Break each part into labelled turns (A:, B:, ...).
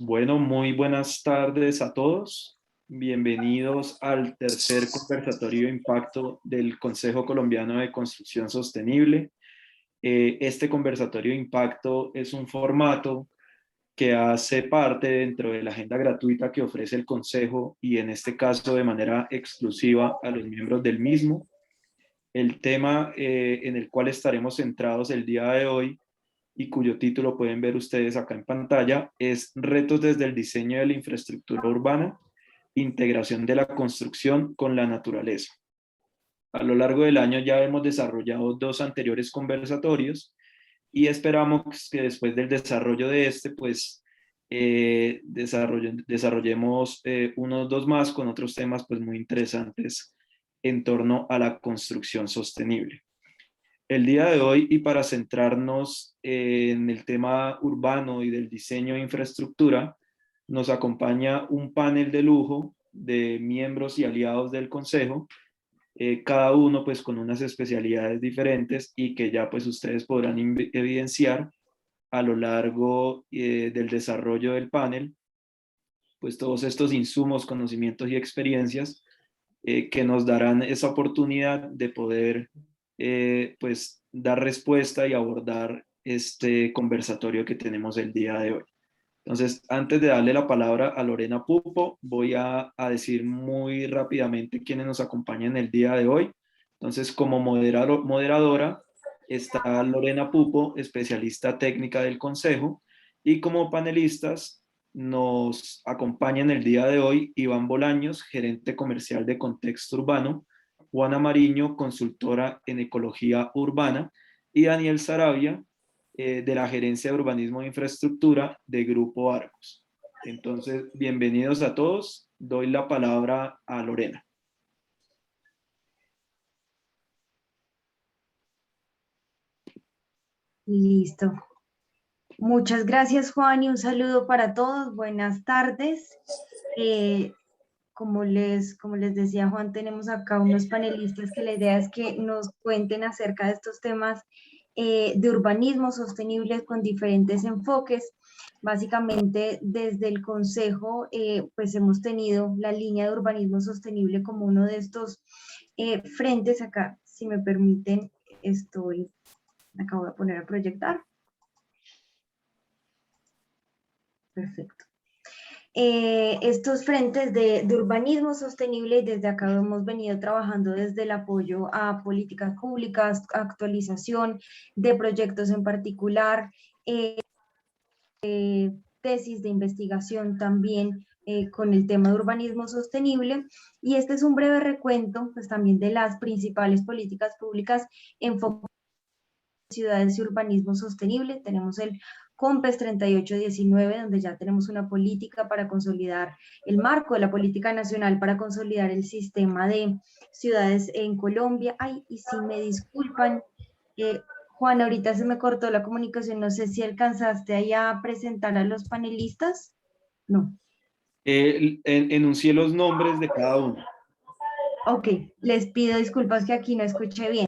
A: Bueno, muy buenas tardes a todos. Bienvenidos al tercer conversatorio de impacto del Consejo Colombiano de Construcción Sostenible. Este conversatorio de impacto es un formato que hace parte dentro de la agenda gratuita que ofrece el Consejo y en este caso de manera exclusiva a los miembros del mismo. El tema en el cual estaremos centrados el día de hoy y cuyo título pueden ver ustedes acá en pantalla, es Retos desde el diseño de la infraestructura urbana, integración de la construcción con la naturaleza. A lo largo del año ya hemos desarrollado dos anteriores conversatorios y esperamos que después del desarrollo de este, pues desarrollemos unos dos más con otros temas pues muy interesantes en torno a la construcción sostenible. El día de hoy, y para centrarnos en el tema urbano y del diseño de infraestructura, nos acompaña un panel de lujo de miembros y aliados del Consejo, cada uno pues con unas especialidades diferentes y que ya pues ustedes podrán evidenciar a lo largo del desarrollo del panel, pues todos estos insumos, conocimientos y experiencias que nos darán esa oportunidad de poder pues dar respuesta y abordar este conversatorio que tenemos el día de hoy. Entonces, antes de darle la palabra a Lorena Pupo, voy a decir muy rápidamente quiénes nos acompañan el día de hoy. Entonces, como moderadora está Lorena Pupo, especialista técnica del Consejo, y como panelistas nos acompañan el día de hoy Iván Bolaños, gerente comercial de Contexto Urbano, Juana Mariño, consultora en ecología urbana, y Daniel Saravia, de la Gerencia de Urbanismo e Infraestructura de Grupo Arcos. Entonces, bienvenidos a todos. Doy la palabra a Lorena.
B: Listo. Muchas gracias, Juan, y un saludo para todos. Buenas tardes. Como les decía Juan, tenemos acá unos panelistas que la idea es que nos cuenten acerca de estos temas de urbanismo sostenible con diferentes enfoques. Básicamente, desde el Consejo, pues hemos tenido la línea de urbanismo sostenible como uno de estos frentes. Acá, si me permiten, acabo de poner a proyectar. Perfecto. Estos frentes de urbanismo sostenible, y desde acá hemos venido trabajando desde el apoyo a políticas públicas, actualización de proyectos en particular, tesis de investigación también con el tema de urbanismo sostenible, y este es un breve recuento pues también de las principales políticas públicas enfocadas en ciudades y urbanismo sostenible. Tenemos el COMPES 3819, donde ya tenemos una política para consolidar el marco de la política nacional para consolidar el sistema de ciudades en Colombia. Ay, y si me disculpan, Juan, ahorita se me cortó la comunicación, no sé si alcanzaste ahí a presentar a los panelistas. No.
A: Enuncié los nombres de cada uno.
B: Ok, les pido disculpas que aquí no escuché bien.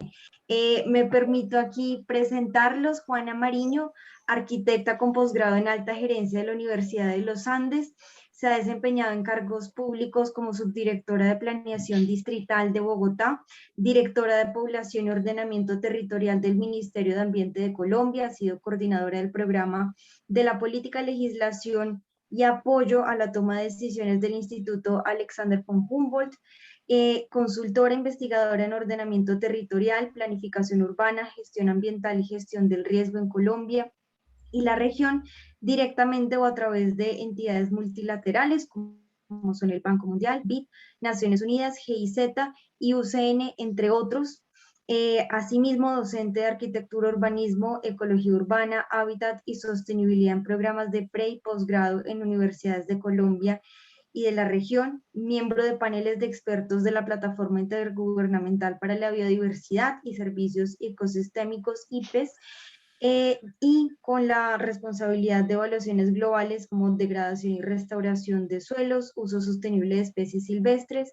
B: Me permito aquí presentarlos. Juana Mariño, arquitecta con posgrado en alta gerencia de la Universidad de los Andes. Se ha desempeñado en cargos públicos como subdirectora de Planeación Distrital de Bogotá, directora de Población y Ordenamiento Territorial del Ministerio de Ambiente de Colombia. Ha sido coordinadora del programa de la Política, Legislación y Apoyo a la Toma de Decisiones del Instituto Alexander von Humboldt. Consultora investigadora en ordenamiento territorial, planificación urbana, gestión ambiental y gestión del riesgo en Colombia y la región, directamente o a través de entidades multilaterales como son el Banco Mundial, BID, Naciones Unidas, GIZ y UCN, entre otros. Asimismo, docente de arquitectura, urbanismo, ecología urbana, hábitat y sostenibilidad en programas de pre y posgrado en universidades de Colombia y de la región, miembro de paneles de expertos de la Plataforma Intergubernamental para la Biodiversidad y Servicios Ecosistémicos, IPES, y con la responsabilidad de evaluaciones globales como degradación y restauración de suelos, uso sostenible de especies silvestres,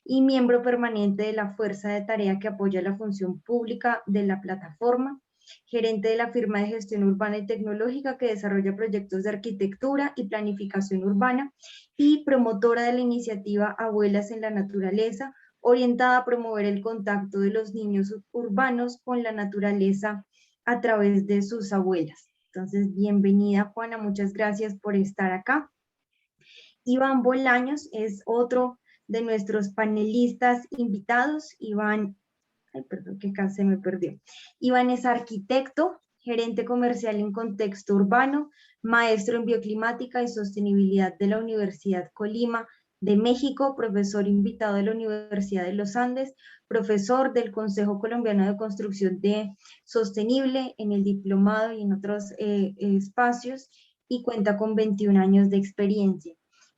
B: y miembro permanente de la fuerza de tarea que apoya la función pública de la plataforma. gerente de la firma de gestión urbana y tecnológica que desarrolla proyectos de arquitectura y planificación urbana y promotora de la iniciativa Abuelas en la Naturaleza, orientada a promover el contacto de los niños urbanos con la naturaleza a través de sus abuelas. Entonces, bienvenida Juana, muchas gracias por estar acá. Iván Bolaños es otro de nuestros panelistas invitados. Iván, ay, perdón, que acá se me perdió. Iván es arquitecto, gerente comercial en contexto urbano, maestro en bioclimática y sostenibilidad de la Universidad Colima de México, profesor invitado de la Universidad de los Andes, profesor del Consejo Colombiano de Construcción de Sostenible en el diplomado y en otros espacios, y cuenta con 21 años de experiencia.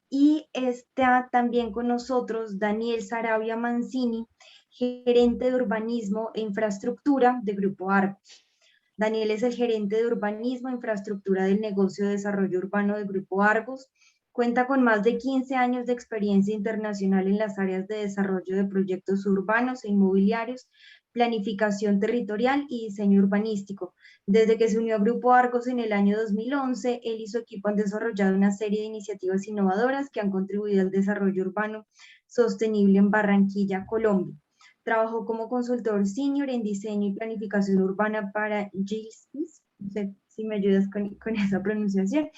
B: Y está también con nosotros Daniel Sarabia Mancini, gerente de urbanismo e infraestructura de Grupo Argos. Daniel es el gerente de urbanismo e infraestructura del negocio de desarrollo urbano de Grupo Argos. Cuenta con más de 15 años de experiencia internacional en las áreas de desarrollo de proyectos urbanos e inmobiliarios, planificación territorial y diseño urbanístico. Desde que se unió a Grupo Argos en el año 2011, él y su equipo han desarrollado una serie de iniciativas innovadoras que han contribuido al desarrollo urbano sostenible en Barranquilla, Colombia. Trabajó como consultor senior en diseño y planificación urbana para GILSIS, no sé si me ayudas con esa pronunciación,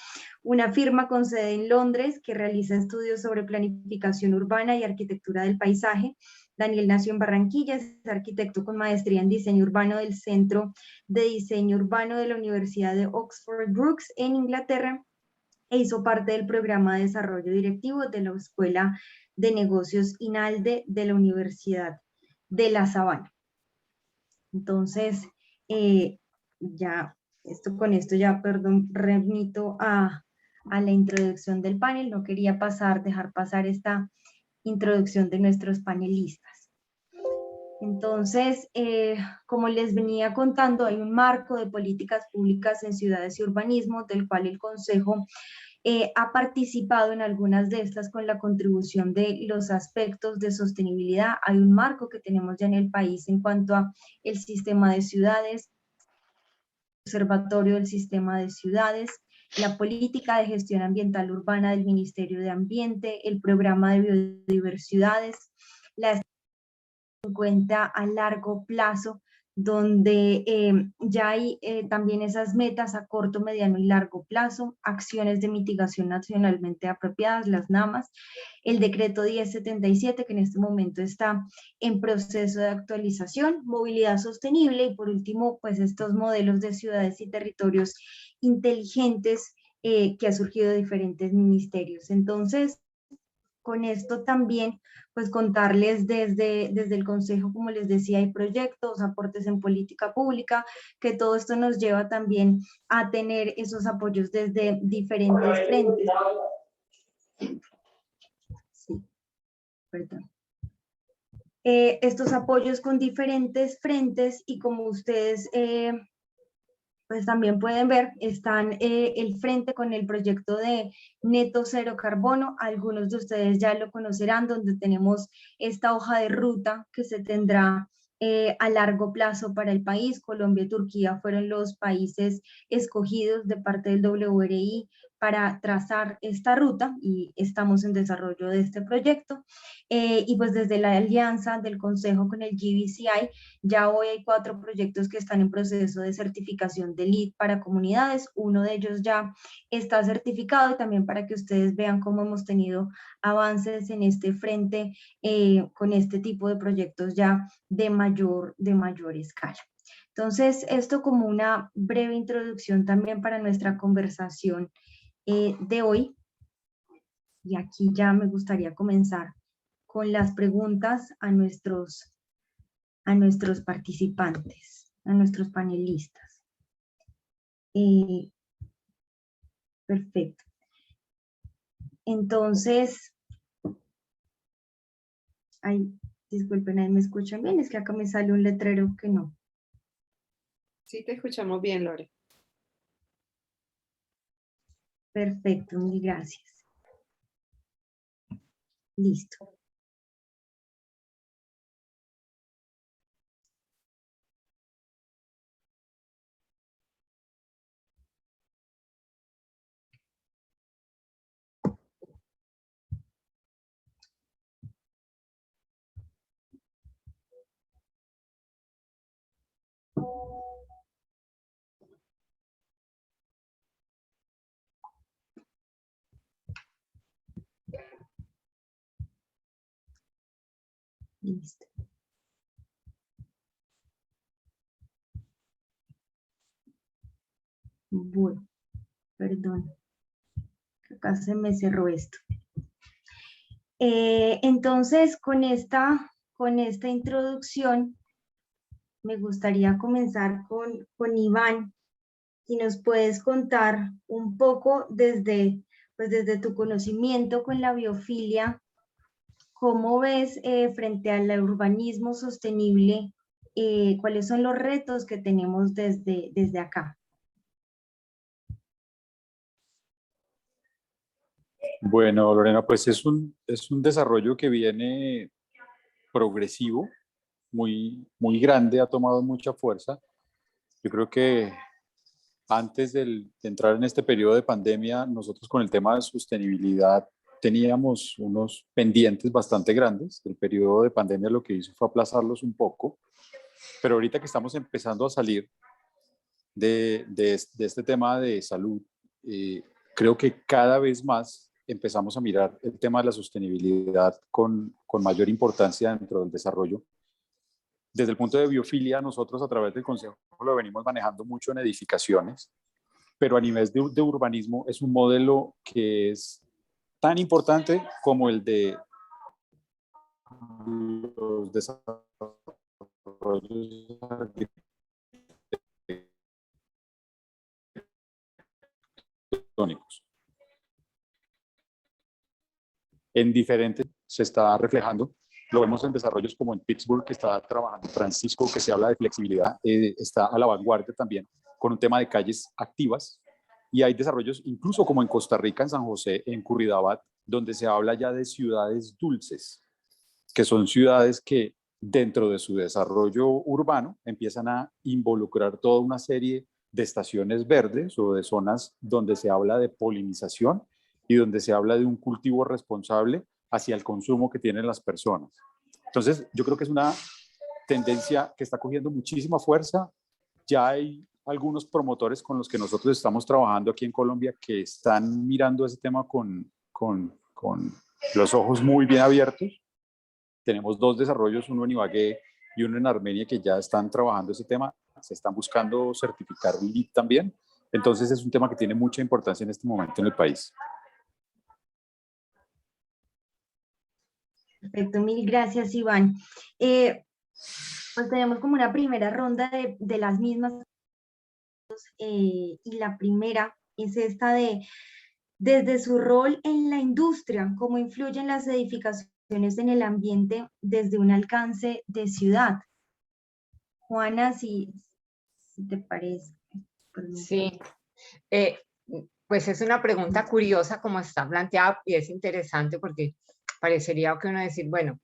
B: una firma con sede en Londres que realiza estudios sobre planificación urbana y arquitectura del paisaje. Daniel nació en Barranquilla, es arquitecto con maestría en diseño urbano del Centro de Diseño Urbano de la Universidad de Oxford Brookes en Inglaterra e hizo parte del programa de desarrollo directivo de la Escuela de Negocios INALDE de la Universidad de La Sabana. Entonces, ya, con esto ya, perdón, remito a la introducción del panel. No quería dejar pasar esta introducción de nuestros panelistas. Entonces, como les venía contando, hay un marco de políticas públicas en ciudades y urbanismo, del cual el Consejo ha participado en algunas de estas con la contribución de los aspectos de sostenibilidad. Hay un marco que tenemos ya en el país en cuanto a el sistema de ciudades, el observatorio del sistema de ciudades, la política de gestión ambiental urbana del Ministerio de Ambiente, el programa de biodiversidades, la en cuenta a largo plazo, donde ya hay también esas metas a corto, mediano y largo plazo, acciones de mitigación nacionalmente apropiadas, las NAMAs, el decreto 1077 que en este momento está en proceso de actualización, movilidad sostenible y por último, pues estos modelos de ciudades y territorios inteligentes que ha surgido de diferentes ministerios. Entonces, con esto también, pues contarles desde el Consejo, como les decía, hay proyectos, aportes en política pública, que todo esto nos lleva también a tener esos apoyos desde diferentes frentes. Sí, perdón. Estos apoyos con diferentes frentes y como ustedes pues también pueden ver, están el frente con el proyecto de Neto Cero Carbono, algunos de ustedes ya lo conocerán, donde tenemos esta hoja de ruta que se tendrá a largo plazo para el país. Colombia y Turquía fueron los países escogidos de parte del WRI para trazar esta ruta y estamos en desarrollo de este proyecto. Y pues desde la alianza del Consejo con el GBCI, ya hoy hay 4 proyectos que están en proceso de certificación de LEED para comunidades. Uno de ellos ya está certificado y también para que ustedes vean cómo hemos tenido avances en este frente con este tipo de proyectos ya de mayor escala. Entonces, esto como una breve introducción también para nuestra conversación de hoy. Y aquí ya me gustaría comenzar con las preguntas a nuestros participantes, a nuestros panelistas. Perfecto. Entonces, disculpen, ahí me escuchan bien, es que acá me sale un letrero que no.
C: Sí, te escuchamos bien, Lore.
B: Perfecto, mil gracias. Listo. Listo. Bueno, perdón. Acá se me cerró esto. Entonces, con esta introducción, me gustaría comenzar con Iván. Si nos puedes contar un poco desde tu conocimiento con la biofilia, ¿cómo ves frente al urbanismo sostenible? ¿Cuáles son los retos que tenemos desde acá?
D: Bueno, Lorena, pues es un desarrollo que viene progresivo, muy grande, ha tomado mucha fuerza. Yo creo que antes de entrar en este periodo de pandemia, nosotros con el tema de sostenibilidad teníamos unos pendientes bastante grandes. El periodo de pandemia lo que hizo fue aplazarlos un poco, pero ahorita que estamos empezando a salir de este tema de salud, creo que cada vez más empezamos a mirar el tema de la sostenibilidad con mayor importancia dentro del desarrollo. Desde el punto de biofilia, nosotros a través del Consejo lo venimos manejando mucho en edificaciones, pero a nivel de urbanismo es un modelo que es tan importante como el de los desarrollos arquitectónicos. En diferentes se está reflejando. Lo vemos en desarrollos como en Pittsburgh, que está trabajando Francisco, que se habla de flexibilidad, está a la vanguardia también con un tema de calles activas. Y hay desarrollos incluso como en Costa Rica, en San José, en Curridabat, donde se habla ya de ciudades dulces, que son ciudades que dentro de su desarrollo urbano empiezan a involucrar toda una serie de estaciones verdes o de zonas donde se habla de polinización y donde se habla de un cultivo responsable hacia el consumo que tienen las personas. Entonces, yo creo que es una tendencia que está cogiendo muchísima fuerza. Ya hay algunos promotores con los que nosotros estamos trabajando aquí en Colombia que están mirando ese tema con los ojos muy bien abiertos. Tenemos dos desarrollos, uno en Ibagué y uno en Armenia, que ya están trabajando ese tema. Se están buscando certificar LEED también. Entonces es un tema que tiene mucha importancia en este momento en el país.
B: Perfecto, mil gracias, Iván. Pues tenemos como una primera ronda de las mismas, y la primera es esta desde su rol en la industria, cómo influyen las edificaciones en el ambiente desde un alcance de ciudad. Juana, si te parece.
E: Sí, pues es una pregunta curiosa como está planteada y es interesante porque parecería que uno decir, bueno,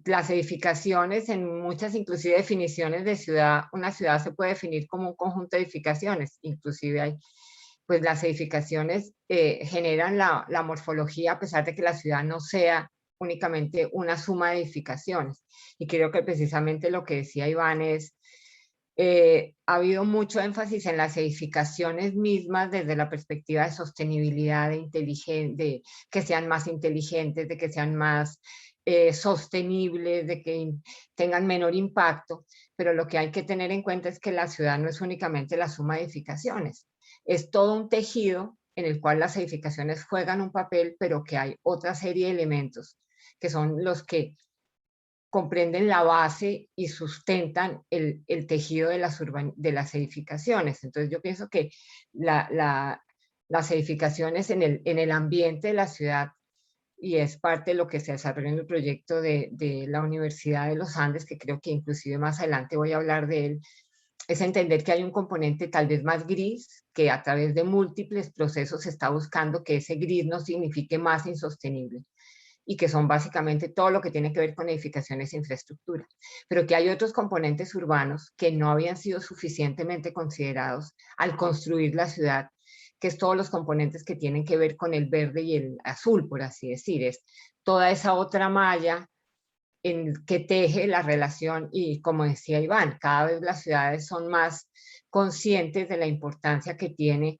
E: las edificaciones en muchas inclusive definiciones de ciudad, una ciudad se puede definir como un conjunto de edificaciones, inclusive hay, pues las edificaciones generan la morfología a pesar de que la ciudad no sea únicamente una suma de edificaciones. Y creo que precisamente lo que decía Iván es, ha habido mucho énfasis en las edificaciones mismas desde la perspectiva de sostenibilidad, de que sean más inteligentes, de que sean más sostenibles, de que tengan menor impacto, pero lo que hay que tener en cuenta es que la ciudad no es únicamente la suma de edificaciones, es todo un tejido en el cual las edificaciones juegan un papel, pero que hay otra serie de elementos que son los que comprenden la base y sustentan el tejido de las edificaciones. Entonces yo pienso que las edificaciones en el ambiente de la ciudad, y es parte de lo que se desarrolla en el proyecto de la Universidad de los Andes, que creo que inclusive más adelante voy a hablar de él, es entender que hay un componente tal vez más gris, que a través de múltiples procesos se está buscando que ese gris no signifique más insostenible, y que son básicamente todo lo que tiene que ver con edificaciones e infraestructura, pero que hay otros componentes urbanos que no habían sido suficientemente considerados al construir la ciudad, que es todos los componentes que tienen que ver con el verde y el azul, por así decir, es toda esa otra malla que teje la relación. Y como decía Iván, cada vez las ciudades son más conscientes de la importancia que tiene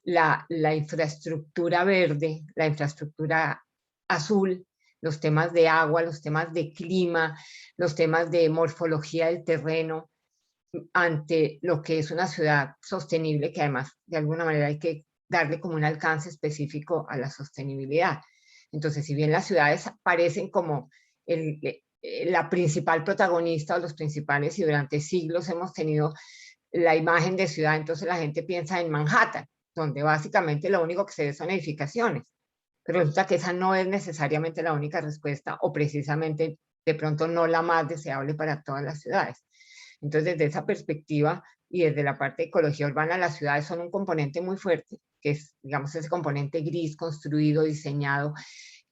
E: la infraestructura verde, la infraestructura azul, los temas de agua, los temas de clima, los temas de morfología del terreno, ante lo que es una ciudad sostenible, que además de alguna manera hay que darle como un alcance específico a la sostenibilidad. Entonces, si bien las ciudades parecen como la principal protagonista o los principales, y durante siglos hemos tenido la imagen de ciudad, entonces la gente piensa en Manhattan, donde básicamente lo único que se ve son edificaciones. Pero resulta que esa no es necesariamente la única respuesta, o precisamente de pronto no la más deseable para todas las ciudades. Entonces, desde esa perspectiva y desde la parte de ecología urbana, las ciudades son un componente muy fuerte, que es, digamos, ese componente gris, construido, diseñado,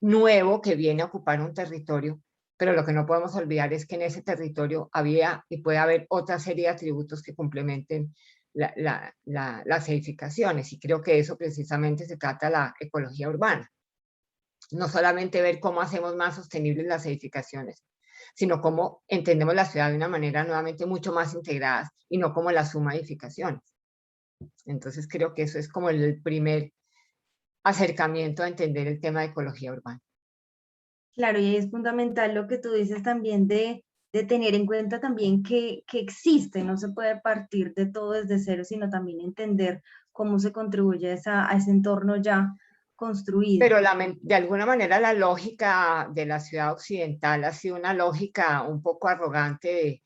E: nuevo, que viene a ocupar un territorio, pero lo que no podemos olvidar es que en ese territorio había y puede haber otra serie de atributos que complementen las edificaciones, y creo que eso precisamente se trata de la ecología urbana. No solamente ver cómo hacemos más sostenibles las edificaciones, sino cómo entendemos la ciudad de una manera nuevamente mucho más integrada y no como la suma de edificaciones. Entonces creo que eso es como el primer acercamiento a entender el tema de ecología urbana.
B: Claro, y es fundamental lo que tú dices también de tener en cuenta también que existe, no se puede partir de todo desde cero, sino también entender cómo se contribuye a ese entorno ya construido.
E: Pero de alguna manera la lógica de la ciudad occidental ha sido una lógica un poco arrogante de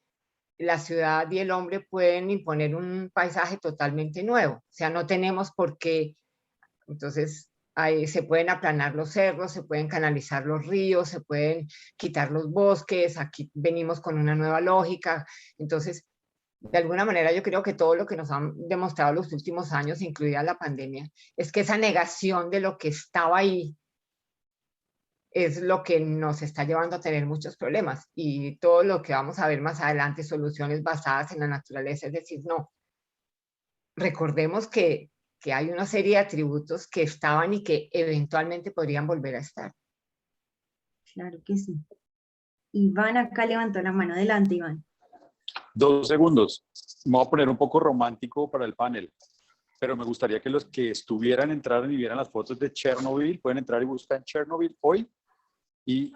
E: la ciudad y el hombre pueden imponer un paisaje totalmente nuevo. O sea, no tenemos por qué. Entonces, ahí se pueden aplanar los cerros, se pueden canalizar los ríos, se pueden quitar los bosques. Aquí venimos con una nueva lógica. Entonces, de alguna manera yo creo que todo lo que nos han demostrado los últimos años, incluida la pandemia, es que esa negación de lo que estaba ahí es lo que nos está llevando a tener muchos problemas, y todo lo que vamos a ver más adelante, soluciones basadas en la naturaleza, es decir, no. Recordemos que hay una serie de atributos que estaban y que eventualmente podrían volver a estar.
B: Claro que sí. Iván acá levantó la mano. Adelante, Iván.
D: 2 segundos. Me voy a poner un poco romántico para el panel, pero me gustaría que los que estuvieran entraran y vieran las fotos de Chernobyl. Pueden entrar y buscar Chernobyl hoy y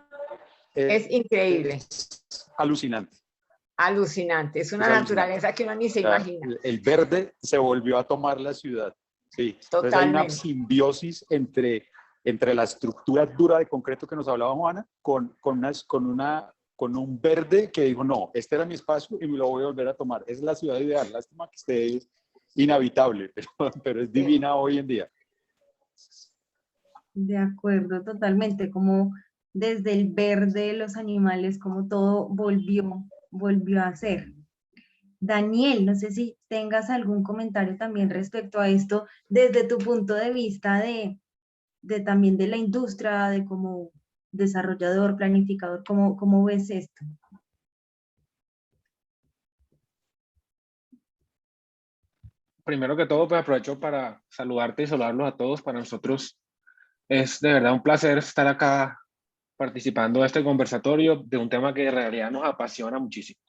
E: es increíble.
D: Es alucinante.
E: Alucinante. Es una naturaleza que uno ni se imagina.
D: El verde se volvió a tomar la ciudad. Sí. Entonces hay una simbiosis entre la estructura dura de concreto que nos hablaba Juana con un verde que dijo, no, este era mi espacio y me lo voy a volver a tomar. Es la ciudad ideal. Lástima que esté inhabitable, pero es divina hoy en día.
B: De acuerdo, totalmente. Como desde el verde, los animales, como todo volvió a ser. Daniel, no sé si tengas algún comentario también respecto a esto, desde tu punto de vista de también de la industria, de como desarrollador, planificador, ¿cómo ves esto?
F: Primero que todo, pues aprovecho para saludarte y saludarlos a todos. Para nosotros es de verdad un placer estar acá participando de este conversatorio de un tema que en realidad nos apasiona muchísimo.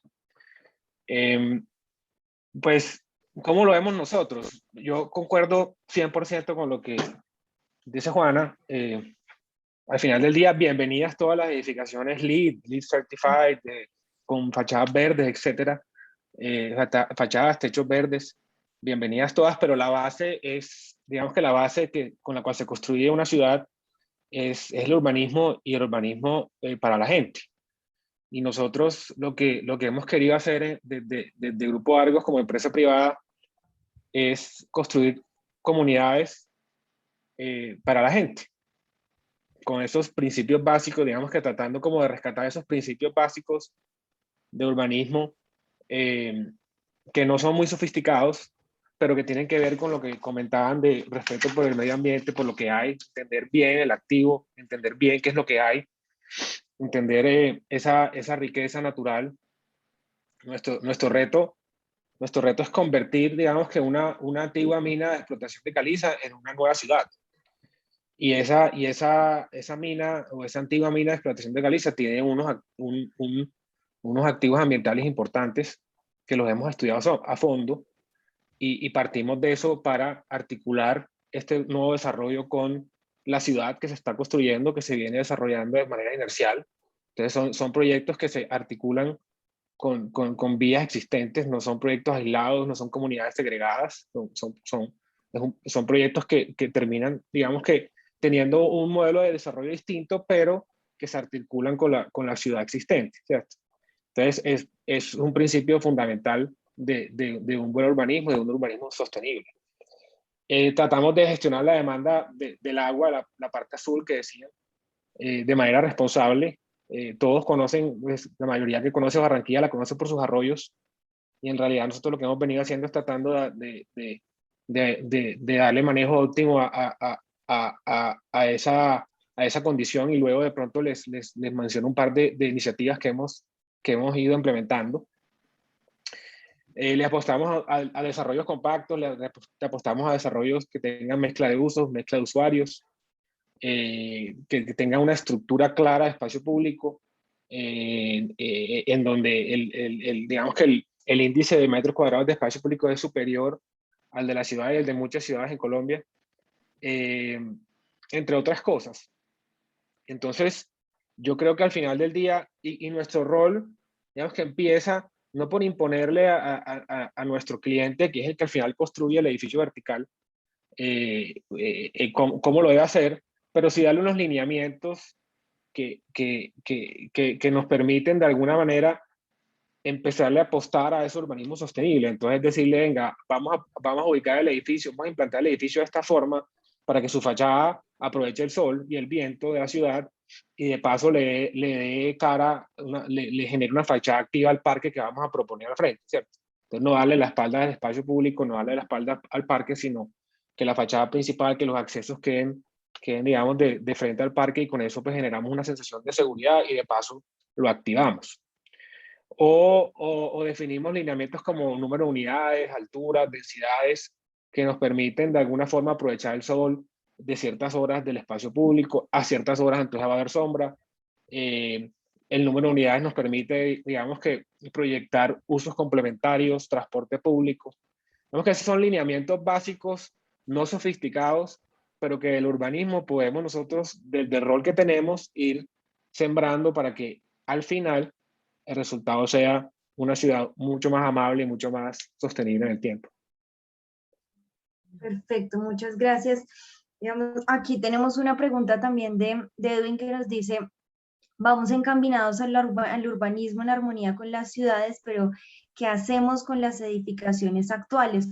F: Pues, ¿cómo lo vemos nosotros? Yo concuerdo 100% con lo que dice Juana. Al final del día, bienvenidas todas las edificaciones LEED Certified, con fachadas verdes, etcétera, fachadas, techos verdes, bienvenidas todas, pero la base es, digamos que la base con la cual se construye una ciudad es el urbanismo, y el urbanismo para la gente. Y nosotros lo que hemos querido hacer desde Grupo Argos como empresa privada es construir comunidades para la gente, con esos principios básicos, digamos que tratando como de rescatar esos principios básicos de urbanismo que no son muy sofisticados, pero que tienen que ver con lo que comentaban de respeto por el medio ambiente, por lo que hay, entender bien el activo, entender bien qué es lo que hay, entender esa riqueza natural. Nuestro reto es convertir, digamos que una antigua mina de explotación de caliza en una nueva ciudad. Y esa mina, o esa antigua mina de explotación de caliza, tiene unos activos ambientales importantes que los hemos estudiado a fondo, y partimos de eso para articular este nuevo desarrollo con la ciudad que se está construyendo, que se viene desarrollando de manera inercial. Entonces son proyectos que se articulan con vías existentes, no son proyectos aislados, no son comunidades segregadas, son proyectos que terminan, digamos que teniendo un modelo de desarrollo distinto, pero que se articulan con la ciudad existente, ¿cierto? Entonces es un principio fundamental de un buen urbanismo, de un urbanismo sostenible. Tratamos de gestionar la demanda del agua, la parte azul que decían, de manera responsable. Todos conocen, pues, la mayoría que conoce Barranquilla la conoce por sus arroyos, y en realidad nosotros lo que hemos venido haciendo es tratando de darle manejo óptimo a esa condición, y luego de pronto les menciono un par de iniciativas que hemos ido implementando. Le apostamos a desarrollos compactos, le apostamos a desarrollos que tengan mezcla de usos, mezcla de usuarios, que tengan una estructura clara de espacio público, en donde digamos que el índice de metros cuadrados de espacio público es superior al de la ciudad y el de muchas ciudades en Colombia, entre otras cosas. Entonces, yo creo que al final del día, y nuestro rol, digamos que empieza no por imponerle a nuestro cliente, que es el que al final construye el edificio vertical, cómo lo debe hacer, pero sí darle unos lineamientos que nos permiten de alguna manera empezarle a apostar a ese urbanismo sostenible. Entonces decirle, venga, vamos a ubicar el edificio, vamos a implantar el edificio de esta forma para que su fachada aproveche el sol y el viento de la ciudad, y de paso le dé cara, le genere una fachada activa al parque que vamos a proponer al frente, ¿cierto? Entonces no darle la espalda al espacio público, no darle la espalda al parque, sino que la fachada principal, que los accesos queden digamos, de frente al parque, y con eso pues generamos una sensación de seguridad y de paso lo activamos. O definimos lineamientos como número de unidades, alturas, densidades, que nos permiten de alguna forma aprovechar el sol de ciertas horas del espacio público, a ciertas horas entonces va a haber sombra. El número de unidades nos permite, digamos, que proyectar usos complementarios, transporte público. Vemos que esos son lineamientos básicos, no sofisticados, pero que del urbanismo podemos nosotros, desde el rol que tenemos, ir sembrando para que al final el resultado sea una ciudad mucho más amable y mucho más sostenible en el tiempo.
B: Perfecto, muchas gracias. Digamos, aquí tenemos una pregunta también de Edwin, que nos dice: vamos encaminados al urbanismo en armonía con las ciudades, pero ¿qué hacemos con las edificaciones actuales?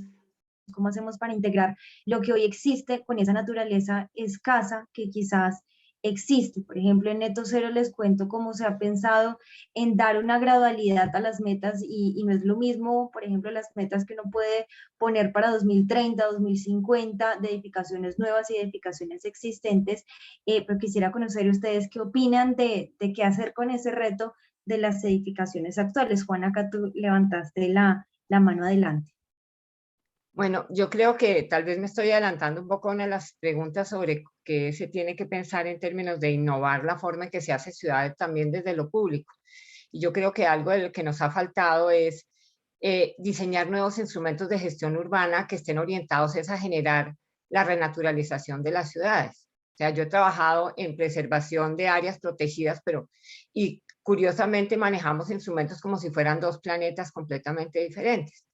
B: ¿Cómo hacemos para integrar lo que hoy existe con esa naturaleza escasa que quizás existe? Por ejemplo, en Neto Cero les cuento cómo se ha pensado en dar una gradualidad a las metas, y no es lo mismo, por ejemplo, las metas que uno puede poner para 2030, 2050, de edificaciones nuevas y de edificaciones existentes, pero quisiera conocer ustedes qué opinan de qué hacer con ese reto de las edificaciones actuales. Juan, acá tú levantaste la mano, adelante.
E: Bueno, yo creo que tal vez me estoy adelantando un poco a una de las preguntas sobre qué se tiene que pensar en términos de innovar la forma en que se hace ciudades también desde lo público. Y yo creo que algo de lo que nos ha faltado es diseñar nuevos instrumentos de gestión urbana que estén orientados a generar la renaturalización de las ciudades. O sea, yo he trabajado en preservación de áreas protegidas, y curiosamente manejamos instrumentos como si fueran dos planetas completamente diferentes.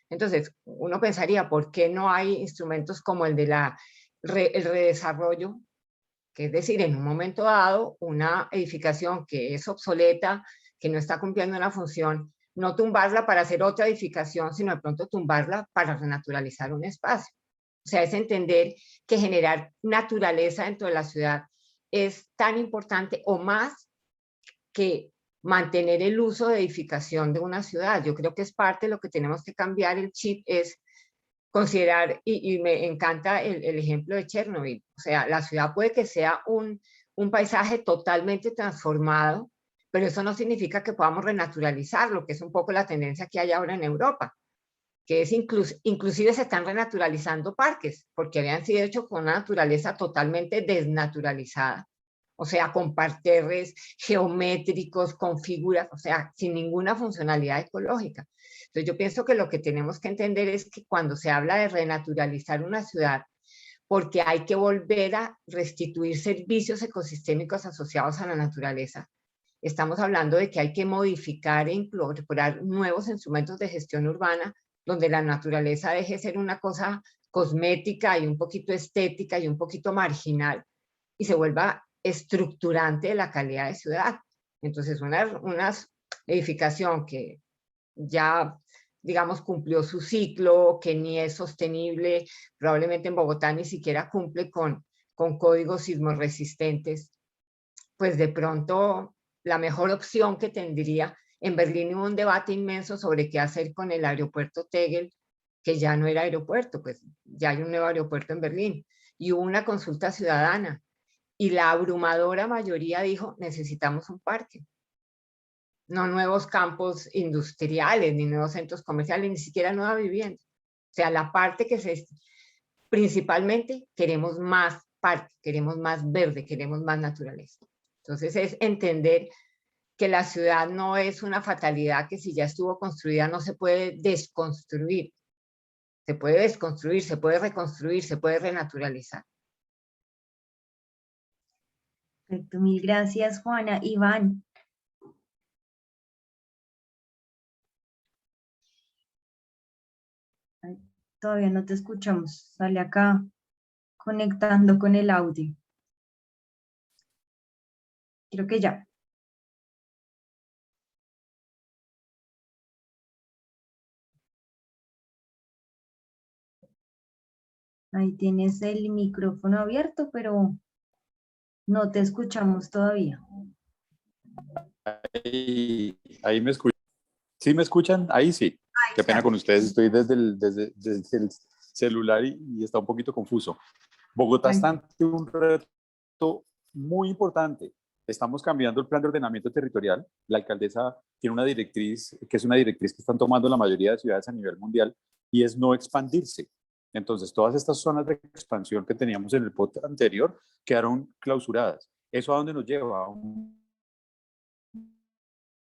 E: Entonces, uno pensaría, ¿por qué no hay instrumentos como el de el redesarrollo? Que es decir, en un momento dado, una edificación que es obsoleta, que no está cumpliendo una función, no tumbarla para hacer otra edificación, sino de pronto tumbarla para renaturalizar un espacio. O sea, es entender que generar naturaleza dentro de la ciudad es tan importante o más que mantener el uso de edificación de una ciudad. Yo creo que es parte de lo que tenemos que cambiar el chip, es considerar, y me encanta el ejemplo de Chernobyl. O sea, la ciudad puede que sea un paisaje totalmente transformado, pero eso no significa que podamos renaturalizarlo, que es un poco la tendencia que hay ahora en Europa, que es inclusive se están renaturalizando parques, porque habían sido hechos con una naturaleza totalmente desnaturalizada. O sea, con parterres geométricos, con figuras, o sea, sin ninguna funcionalidad ecológica. Entonces yo pienso que lo que tenemos que entender es que cuando se habla de renaturalizar una ciudad, porque hay que volver a restituir servicios ecosistémicos asociados a la naturaleza. Estamos hablando de que hay que modificar e incorporar nuevos instrumentos de gestión urbana, donde la naturaleza deje de ser una cosa cosmética y un poquito estética y un poquito marginal, y se vuelva estructurante de la calidad de ciudad. Entonces, una edificación que ya, digamos, cumplió su ciclo, que ni es sostenible, probablemente en Bogotá ni siquiera cumple con códigos sismorresistentes, pues de pronto la mejor opción que tendría, en Berlín hubo un debate inmenso sobre qué hacer con el aeropuerto Tegel, que ya no era aeropuerto, pues ya hay un nuevo aeropuerto en Berlín, y hubo una consulta ciudadana, y la abrumadora mayoría dijo, necesitamos un parque, no nuevos campos industriales, ni nuevos centros comerciales, ni siquiera nueva vivienda. O sea, la parte principalmente queremos más parque, queremos más verde, queremos más naturaleza. Entonces es entender que la ciudad no es una fatalidad, que si ya estuvo construida no se puede desconstruir. Se puede desconstruir, se puede reconstruir, se puede renaturalizar.
B: Perfecto, mil gracias, Juana. Iván. Ay, todavía no te escuchamos. Sale acá conectando con el audio. Creo que ya. Ahí tienes el micrófono abierto, pero no te escuchamos todavía.
D: Ahí me escuchan. ¿Sí me escuchan? Ahí sí.
B: Ahí
D: Qué pena
B: está.
D: con ustedes, estoy desde el celular y está un poquito confuso. Bogotá está ante un reto muy importante. Estamos cambiando el plan de ordenamiento territorial. La alcaldesa tiene una directriz, que es una directriz que están tomando la mayoría de ciudades a nivel mundial, y es no expandirse. Entonces, todas estas zonas de expansión que teníamos en el POT anterior quedaron clausuradas. ¿Eso a dónde nos lleva? A un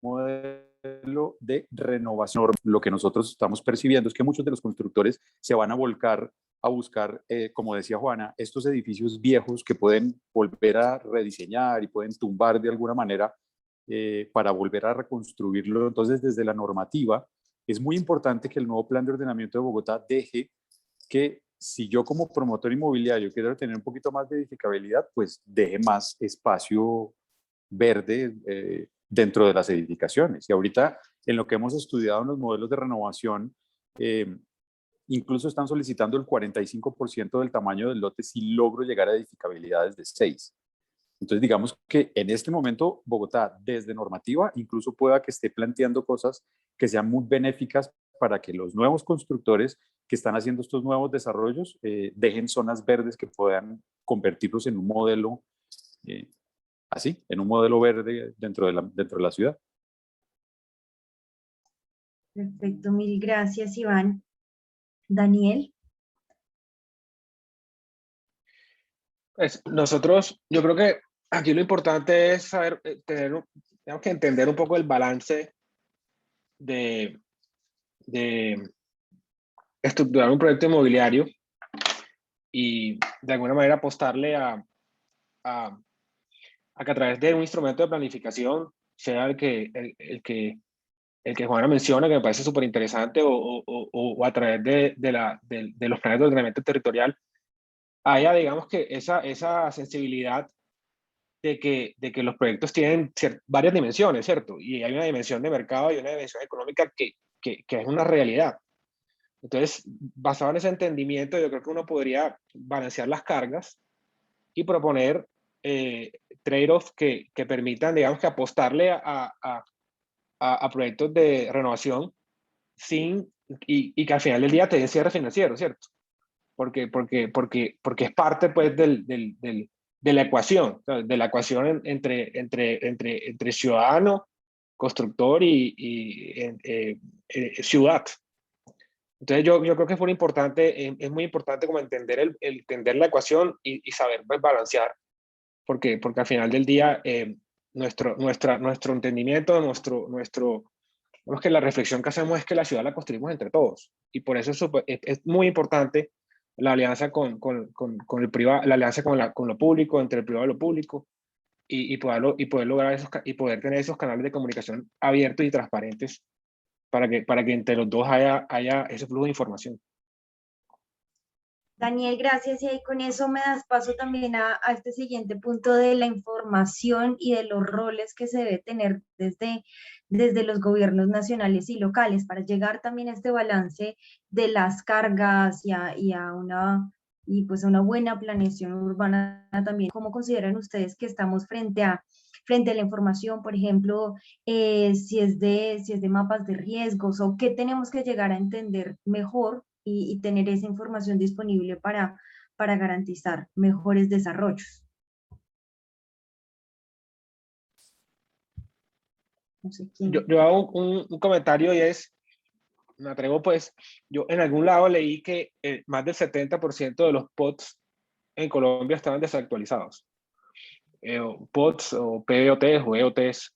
D: modelo de renovación. Lo que nosotros estamos percibiendo es que muchos de los constructores se van a volcar a buscar, como decía Juana, estos edificios viejos que pueden volver a rediseñar y pueden tumbar de alguna manera para volver a reconstruirlo. Entonces, desde la normativa, es muy importante que el nuevo plan de ordenamiento de Bogotá deje que, si yo como promotor inmobiliario quiero tener un poquito más de edificabilidad, pues deje más espacio verde dentro de las edificaciones. Y ahorita, en lo que hemos estudiado en los modelos de renovación, incluso están solicitando el 45% del tamaño del lote si logro llegar a edificabilidades de 6. Entonces, digamos que en este momento Bogotá, desde normativa, incluso pueda que esté planteando cosas que sean muy benéficas para que los nuevos constructores que están haciendo estos nuevos desarrollos dejen zonas verdes que puedan convertirlos en un modelo así, en un modelo verde dentro de la ciudad.
B: Perfecto, mil gracias, Iván. Daniel.
F: Pues nosotros, yo creo que aquí lo importante es saber, tenemos que entender un poco el balance de estructurar un proyecto inmobiliario y de alguna manera apostarle a que a través de un instrumento de planificación, sea el que Juana menciona, que me parece súper interesante, o a través de los planes de ordenamiento territorial, haya, digamos, que esa sensibilidad de que los proyectos tienen varias dimensiones, ¿cierto? Y hay una dimensión de mercado y una dimensión económica que es una realidad. Entonces, basado en ese entendimiento, yo creo que uno podría balancear las cargas y proponer trade-offs que permitan, digamos, que apostarle a proyectos de renovación y que al final del día te den cierre financiero, ¿cierto? Porque es parte, pues, de la ecuación, de la ecuación entre ciudadano, constructor y ciudad. Entonces yo creo que es muy importante como entender, entender la ecuación y saber, pues, balancear, porque al final del día nuestro entendimiento, digamos que la reflexión que hacemos es que la ciudad la construimos entre todos, y por eso es muy importante la alianza con el privado, la alianza con lo público, entre el privado y lo público, y poder lograr y poder tener esos canales de comunicación abiertos y transparentes para que entre los dos haya ese flujo de información.
B: Daniel, gracias. Y ahí con eso me das paso también a este siguiente punto de la información y de los roles que se debe tener desde los gobiernos nacionales y locales para llegar también a este balance de las cargas y pues a una buena planeación urbana también. ¿Cómo consideran ustedes que estamos frente a la información, por ejemplo, si es de mapas de riesgos o qué tenemos que llegar a entender mejor y tener esa información disponible para garantizar mejores desarrollos? No sé quién.
F: Yo hago un comentario y me atrevo pues, yo en algún lado leí que más del 70% de los POTS en Colombia estaban desactualizados. POTS o POTs o EOTs.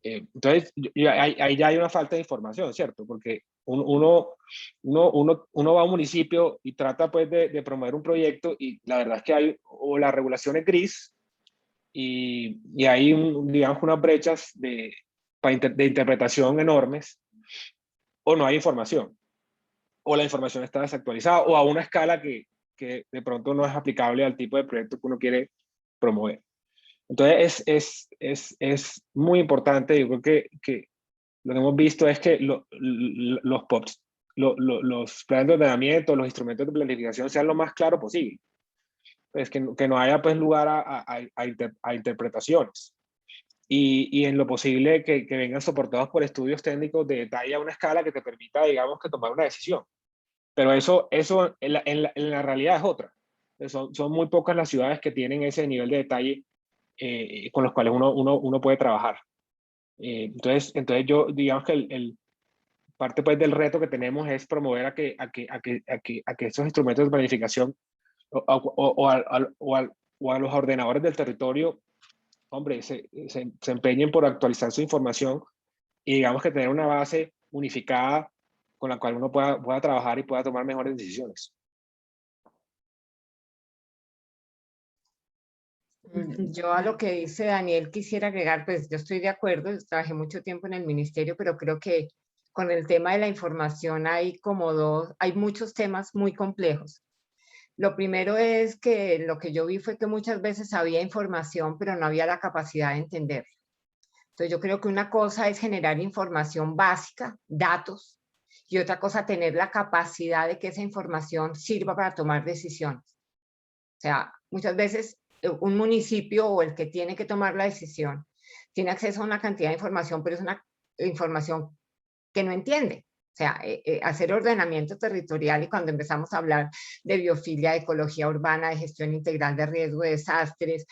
F: Entonces, ahí ya hay una falta de información, ¿cierto? Porque uno va a un municipio y trata pues de promover un proyecto y la verdad es que la regulación es gris y hay, digamos, unas brechas de interpretación enormes, o no hay información, o la información está desactualizada, o a una escala que de pronto no es aplicable al tipo de proyecto que uno quiere promover. Entonces es muy importante. Yo creo que lo que hemos visto es que los POPs, los planes de ordenamiento, los instrumentos de planificación sean lo más claro posible. Pues que no haya pues lugar a interpretaciones. Y en lo posible que vengan soportados por estudios técnicos de detalle a una escala que te permita, digamos, que tomar una decisión. Pero eso en la realidad es otra. Son muy pocas las ciudades que tienen ese nivel de detalle con los cuales uno puede trabajar. Entonces yo, digamos que parte pues del reto que tenemos es promover a que estos instrumentos de planificación o a los ordenadores del territorio, hombre, se empeñen por actualizar su información y digamos que tener una base unificada con la cual uno pueda trabajar y pueda tomar mejores decisiones.
E: Yo a lo que dice Daniel quisiera agregar, pues yo estoy de acuerdo, trabajé mucho tiempo en el ministerio, pero creo que con el tema de la información hay muchos temas muy complejos. Lo primero es que lo que yo vi fue que muchas veces había información, pero no había la capacidad de entenderla. Entonces yo creo que una cosa es generar información básica, datos, y otra cosa tener la capacidad de que esa información sirva para tomar decisiones. O sea, muchas veces un municipio o el que tiene que tomar la decisión tiene acceso a una cantidad de información, pero es una información que no entiende. O sea, hacer ordenamiento territorial, y cuando empezamos a hablar de biofilia, de ecología urbana, de gestión integral de riesgo de desastres,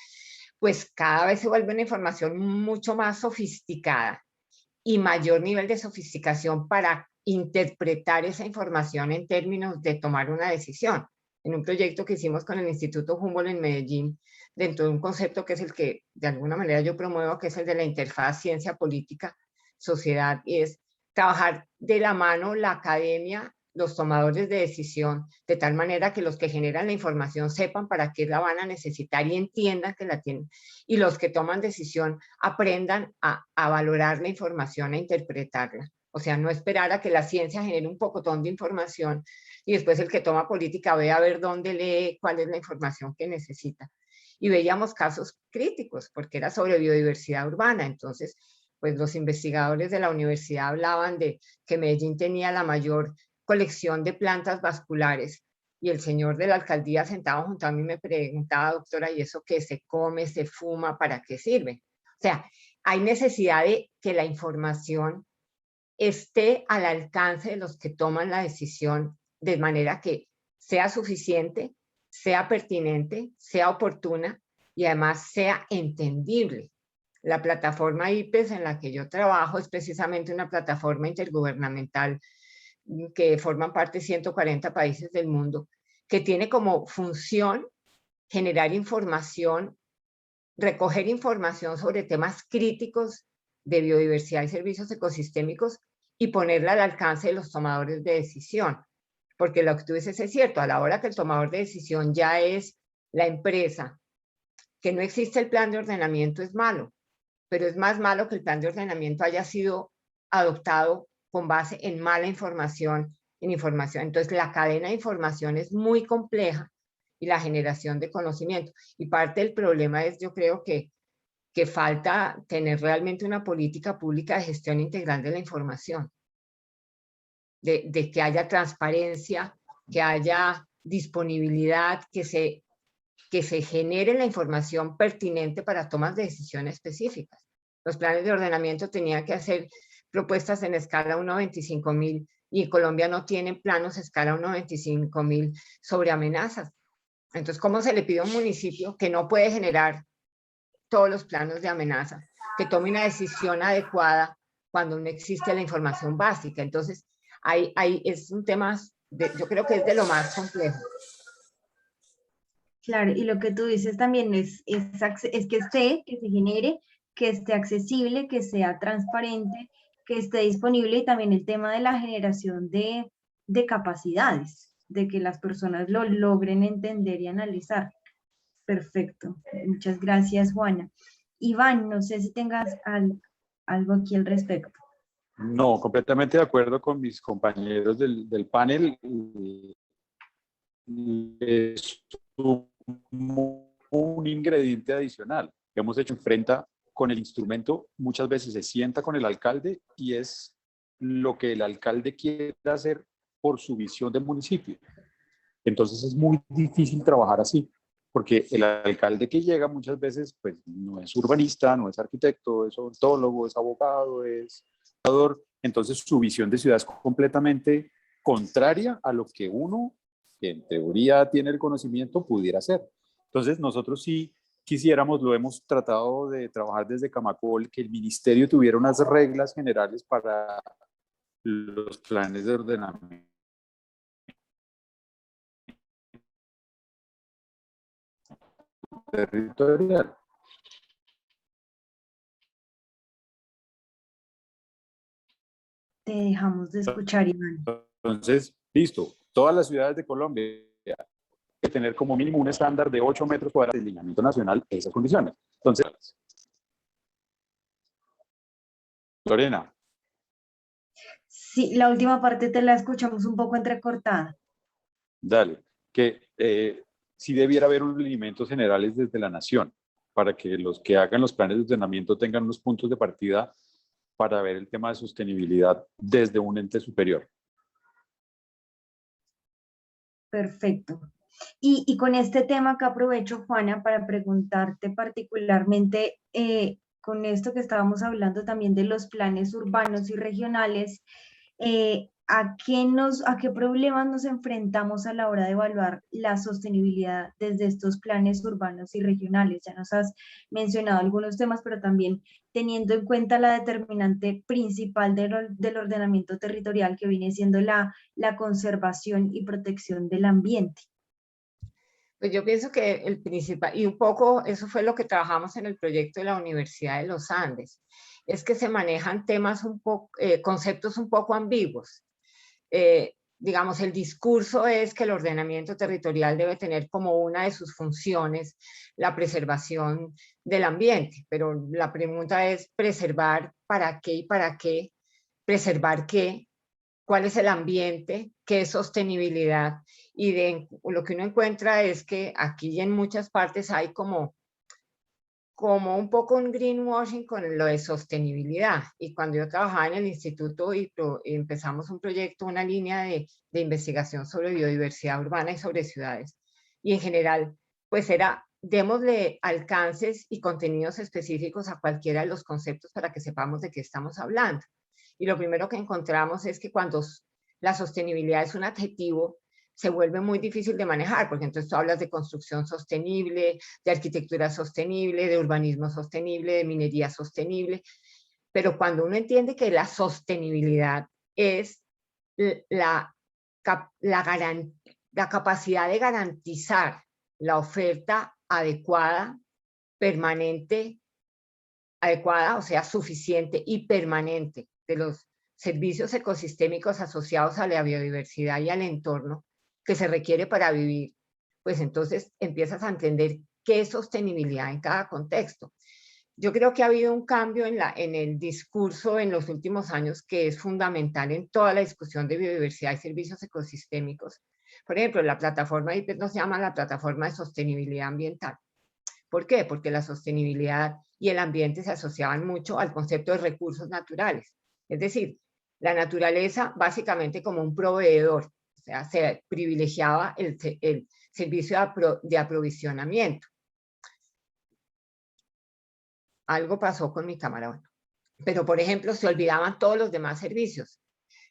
E: pues cada vez se vuelve una información mucho más sofisticada y mayor nivel de sofisticación para interpretar esa información en términos de tomar una decisión. En un proyecto que hicimos con el Instituto Humboldt en Medellín, dentro de un concepto que es el que de alguna manera yo promuevo, que es el de la interfaz ciencia política sociedad, y es trabajar de la mano la academia, los tomadores de decisión, de tal manera que los que generan la información sepan para qué la van a necesitar y entiendan que la tienen, y los que toman decisión aprendan a valorar la información e interpretarla. O sea, no esperar a que la ciencia genere un pocotón de información y después el que toma política ve a ver dónde lee, cuál es la información que necesita. Y veíamos casos críticos, porque era sobre biodiversidad urbana. Entonces, pues los investigadores de la universidad hablaban de que Medellín tenía la mayor colección de plantas vasculares, y el señor de la alcaldía sentado junto a mí me preguntaba: doctora, ¿y eso qué se come, se fuma, para qué sirve? O sea, hay necesidad de que la información esté al alcance de los que toman la decisión, de manera que sea suficiente, sea pertinente, sea oportuna y además sea entendible. La plataforma IPES en la que yo trabajo es precisamente una plataforma intergubernamental que forman parte 140 países del mundo, que tiene como función generar información, recoger información sobre temas críticos de biodiversidad y servicios ecosistémicos y ponerla al alcance de los tomadores de decisión. porque lo que tú dices es cierto, a la hora que el tomador de decisión ya es la empresa, que no existe el plan de ordenamiento es malo, pero es más malo que el plan de ordenamiento haya sido adoptado con base en mala información, en información. Entonces, la cadena de información es muy compleja y la generación de conocimiento. Y parte del problema es, yo creo que falta tener realmente una política pública de gestión integral de la información, de que haya transparencia, que haya disponibilidad, que se genere la información pertinente para tomas de decisiones específicas. Los planes de ordenamiento tenían que hacer propuestas en escala 1 a 25.000 y Colombia no tiene planos a escala 1 a 25.000 sobre amenazas. Entonces, ¿cómo se le pide a un municipio que no puede generar todos los planos de amenaza, que tome una decisión adecuada cuando no existe la información básica? Entonces, ahí es un tema, yo creo que es de lo más complejo.
B: Claro, y lo que tú dices también es que se genere, que esté accesible, que sea transparente, que esté disponible, y también el tema de la generación de capacidades, de que las personas lo logren entender y analizar. Perfecto, muchas gracias, Juana. Iván, no sé si tengas algo aquí al respecto.
D: No, completamente de acuerdo con mis compañeros del panel. Es un ingrediente adicional que hemos hecho. Enfrenta con el instrumento, muchas veces se sienta con el alcalde y es lo que el alcalde quiere hacer por su visión del municipio. Entonces es muy difícil trabajar así, porque el alcalde que llega muchas veces pues no es urbanista, no es arquitecto, es odontólogo, es abogado, es educador. Entonces su visión de ciudad es completamente contraria a lo que uno, que en teoría tiene el conocimiento, pudiera hacer. Entonces nosotros sí quisiéramos, lo hemos tratado de trabajar desde Camacol, que el ministerio tuviera unas reglas generales para los planes de ordenamiento territorial.
B: Te dejamos de escuchar, Iván.
D: Entonces, listo, todas las ciudades de Colombia que tener como mínimo un estándar de 8 metros cuadrados de lineamiento nacional, esas condiciones. Entonces, Lorena.
B: Sí, la última parte te la escuchamos un poco entrecortada.
D: Dale, que sí debiera haber unos lineamientos generales desde la nación para que los que hagan los planes de ordenamiento tengan unos puntos de partida para ver el tema de sostenibilidad desde un ente superior.
B: Perfecto. Y con este tema que aprovecho, Juana, para preguntarte particularmente, con esto que estábamos hablando también de los planes urbanos y regionales, ¿a qué problemas nos enfrentamos a la hora de evaluar la sostenibilidad desde estos planes urbanos y regionales? Ya nos has mencionado algunos temas, pero también teniendo en cuenta la determinante principal del ordenamiento territorial, que viene siendo la conservación y protección del ambiente.
E: Pues yo pienso que el principal, y un poco eso fue lo que trabajamos en el proyecto de la Universidad de los Andes, es que se manejan temas conceptos un poco ambiguos. Digamos, el discurso es que el ordenamiento territorial debe tener como una de sus funciones la preservación del ambiente, pero la pregunta es preservar para qué y para qué, preservar qué, cuál es el ambiente, qué es sostenibilidad. Y lo que uno encuentra es que aquí y en muchas partes hay como un poco un greenwashing con lo de sostenibilidad. Y cuando yo trabajaba en el instituto y empezamos un proyecto, una línea de investigación sobre biodiversidad urbana y sobre ciudades, y en general, pues era, démosle alcances y contenidos específicos a cualquiera de los conceptos para que sepamos de qué estamos hablando. Y lo primero que encontramos es que cuando la sostenibilidad es un adjetivo, se vuelve muy difícil de manejar, porque entonces tú hablas de construcción sostenible, de arquitectura sostenible, de urbanismo sostenible, de minería sostenible, pero cuando uno entiende que la sostenibilidad es la capacidad de garantizar la oferta adecuada, permanente, o sea, suficiente y permanente de los servicios ecosistémicos asociados a la biodiversidad y al entorno que se requiere para vivir, pues entonces empiezas a entender qué es sostenibilidad en cada contexto. Yo creo que ha habido un cambio en el discurso en los últimos años que es fundamental en toda la discusión de biodiversidad y servicios ecosistémicos. Por ejemplo, la plataforma IPES nos llama la plataforma de sostenibilidad ambiental. ¿Por qué? Porque la sostenibilidad y el ambiente se asociaban mucho al concepto de recursos naturales. Es decir, la naturaleza básicamente como un proveedor, o sea, se privilegiaba el servicio de aprovisionamiento. Algo pasó con mi cámara, bueno. Pero, por ejemplo, se olvidaban todos los demás servicios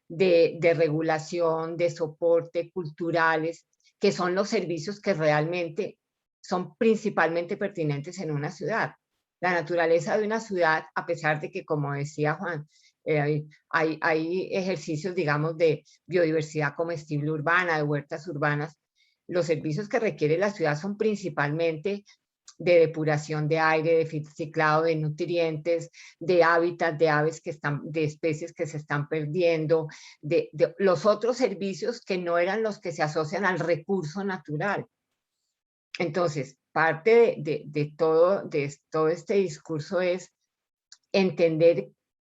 E: de regulación, de soporte, culturales, que son los servicios que realmente son principalmente pertinentes en una ciudad. La naturaleza de una ciudad, a pesar de que, como decía Juan, hay ejercicios, digamos, de biodiversidad comestible urbana, de huertas urbanas, los servicios que requiere la ciudad son principalmente de depuración de aire, de ciclado de nutrientes, de hábitats de aves que están, de especies que se están perdiendo, de los otros servicios que no eran los que se asocian al recurso natural. Entonces, parte de todo este discurso es entender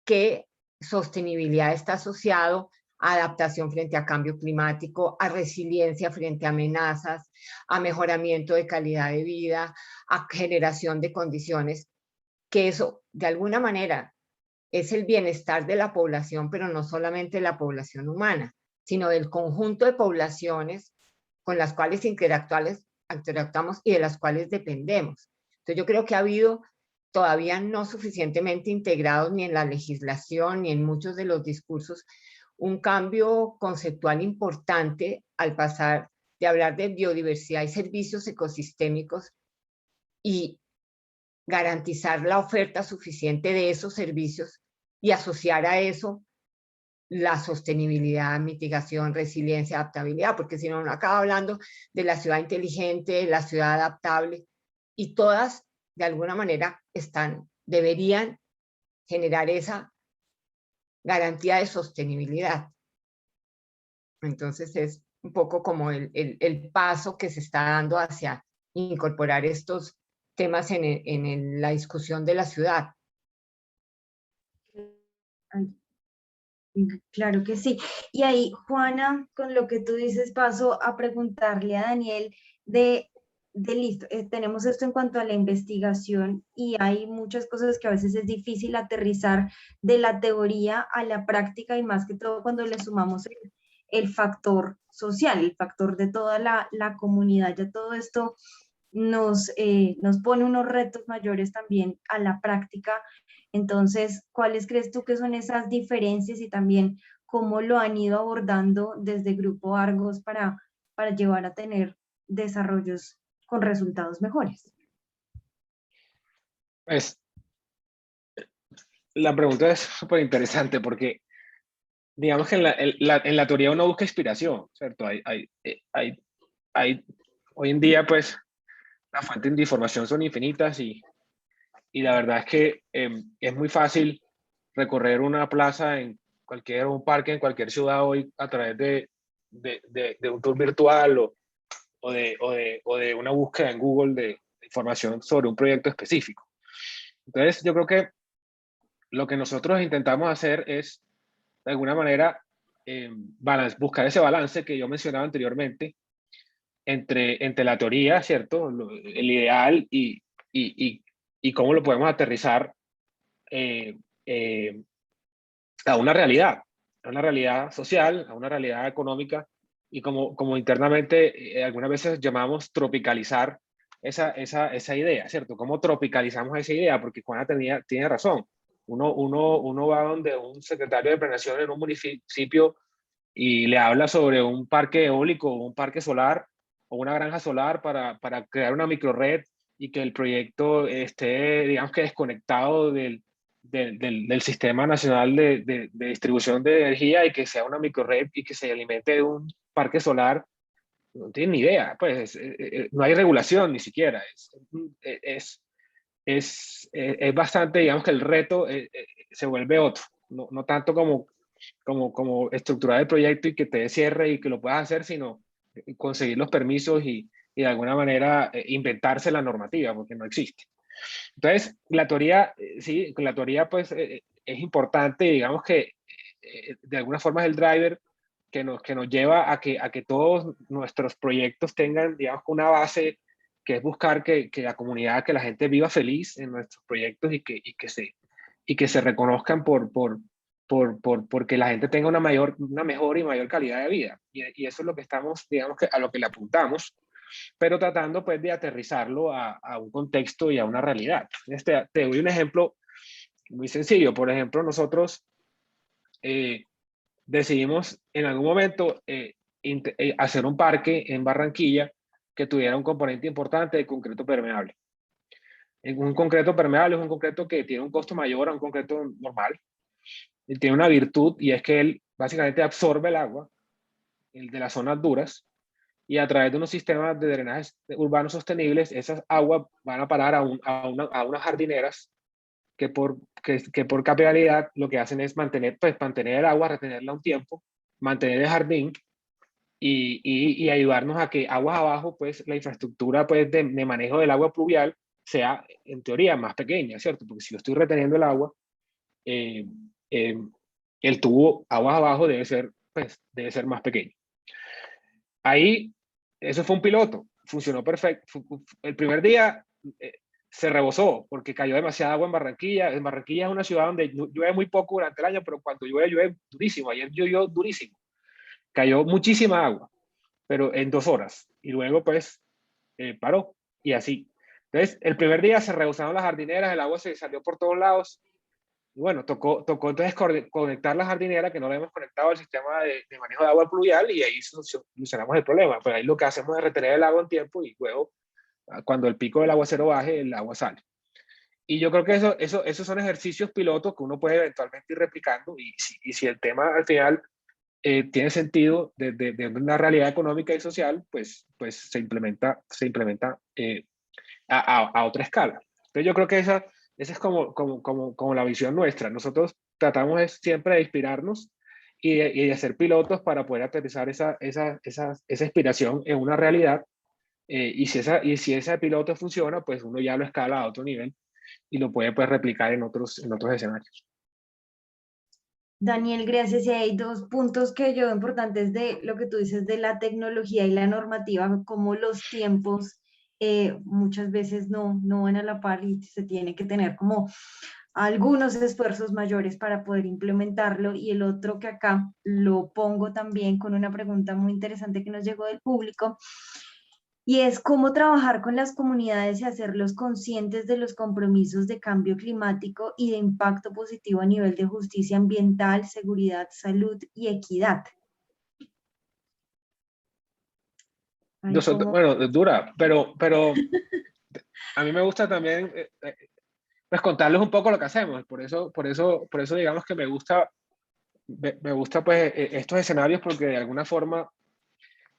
E: que sostenibilidad está asociado a adaptación frente a cambio climático, a resiliencia frente a amenazas, a mejoramiento de calidad de vida, a generación de condiciones, que eso de alguna manera es el bienestar de la población, pero no solamente la población humana, sino del conjunto de poblaciones con las cuales interactuamos y de las cuales dependemos. Entonces yo creo que ha habido todavía no suficientemente integrados ni en la legislación ni en muchos de los discursos un cambio conceptual importante al pasar de hablar de biodiversidad y servicios ecosistémicos y garantizar la oferta suficiente de esos servicios y asociar a eso la sostenibilidad, mitigación, resiliencia, adaptabilidad, porque si no, uno acaba hablando de la ciudad inteligente, la ciudad adaptable, y todas de alguna manera deberían generar esa garantía de sostenibilidad. Entonces es un poco como el paso que se está dando hacia incorporar estos temas en la discusión de la ciudad.
B: Claro que sí. Y ahí, Juana, con lo que tú dices, paso a preguntarle a Daniel de listo, tenemos esto en cuanto a la investigación y hay muchas cosas que a veces es difícil aterrizar de la teoría a la práctica y más que todo cuando le sumamos el factor social, el factor de toda la comunidad. Ya todo esto nos pone unos retos mayores también a la práctica. Entonces, ¿cuáles crees tú que son esas diferencias y también cómo lo han ido abordando desde Grupo Argos para llevar a tener desarrollos con resultados mejores?
F: Pues, la pregunta es súper interesante porque digamos que en la teoría uno busca inspiración, ¿cierto? Hoy en día, pues, las fuentes de información son infinitas y la verdad es que es muy fácil recorrer una plaza en un parque en cualquier ciudad hoy a través de un tour virtual o de una búsqueda en Google de información sobre un proyecto específico. Entonces, yo creo que lo que nosotros intentamos hacer es, de alguna manera, buscar ese balance que yo mencionaba anteriormente entre la teoría, ¿cierto? El ideal y cómo lo podemos aterrizar a una realidad social, a una realidad económica, y como internamente algunas veces llamamos tropicalizar esa idea, ¿cierto? ¿Cómo tropicalizamos esa idea? Porque Juana tiene razón. Uno va donde un secretario de planeación en un municipio y le habla sobre un parque eólico o un parque solar o una granja solar para crear una microred y que el proyecto esté, digamos que desconectado del sistema nacional de distribución de energía y que sea una microred y que se alimente de un parque solar. No tienen ni idea, pues no hay regulación ni siquiera. Es bastante, digamos que el reto se vuelve otro, no tanto como como estructurar el proyecto y que te dé cierre y que lo puedas hacer, sino conseguir los permisos y de alguna manera inventarse la normativa, porque no existe. Entonces, la teoría, sí, la teoría pues es importante, digamos que de alguna forma es el driver que nos lleva a que todos nuestros proyectos tengan, digamos, una base que es buscar que la comunidad, que la gente viva feliz en nuestros proyectos y que se reconozcan porque la gente tenga una mejor y mayor calidad de vida. Y eso es lo que estamos, digamos, que a lo que le apuntamos, pero tratando pues de aterrizarlo a un contexto y a una realidad. Te doy un ejemplo muy sencillo. Por ejemplo, nosotros decidimos en algún momento hacer un parque en Barranquilla que tuviera un componente importante de concreto permeable. Un concreto permeable es un concreto que tiene un costo mayor a un concreto normal. Y tiene una virtud, y es que él básicamente absorbe el agua el de las zonas duras, y a través de unos sistemas de drenaje urbanos sostenibles, esas aguas van a parar a unas jardineras que por capilaridad lo que hacen es mantener el agua, retenerla un tiempo, mantener el jardín y ayudarnos a que aguas abajo, pues la infraestructura pues, de manejo del agua pluvial sea en teoría más pequeña, ¿cierto? Porque si yo estoy reteniendo el agua, el tubo aguas abajo debe ser más pequeño. Ahí, eso fue un piloto, funcionó perfecto. El primer día se rebosó porque cayó demasiada agua en Barranquilla. En Barranquilla es una ciudad donde llueve muy poco durante el año, pero cuando llueve durísimo. Ayer llovió durísimo. Cayó muchísima agua, pero en 2 horas. Y luego, pues, paró. Y así. Entonces, el primer día se rebosaron las jardineras, el agua se salió por todos lados. Y bueno, tocó entonces conectar la jardinera, que no la hemos conectado al sistema de manejo de agua pluvial, y ahí solucionamos el problema. Pero ahí lo que hacemos es retener el agua en tiempo y luego, cuando el pico del aguacero baje, el agua sale. Y yo creo que esos son ejercicios pilotos que uno puede eventualmente ir replicando, y si el tema al final tiene sentido de una realidad económica y social, pues se implementa a otra escala. Entonces yo creo que esa es como la visión nuestra. Nosotros tratamos siempre de inspirarnos y de hacer pilotos para poder aterrizar esa inspiración en una realidad. Y si ese piloto funciona, pues uno ya lo escala a otro nivel y lo puede pues, replicar en otros escenarios.
B: Daniel, gracias. Y hay 2 puntos que yo veo importantes de lo que tú dices de la tecnología y la normativa, como los tiempos muchas veces no van a la par y se tiene que tener como algunos esfuerzos mayores para poder implementarlo. Y el otro que acá lo pongo también con una pregunta muy interesante que nos llegó del público, y es cómo trabajar con las comunidades y hacerlos conscientes de los compromisos de cambio climático y de impacto positivo a nivel de justicia ambiental, seguridad, salud y equidad.
F: Bueno, es dura, pero a mí me gusta también pues contarles un poco lo que hacemos. Por eso digamos que me gusta pues estos escenarios, porque de alguna forma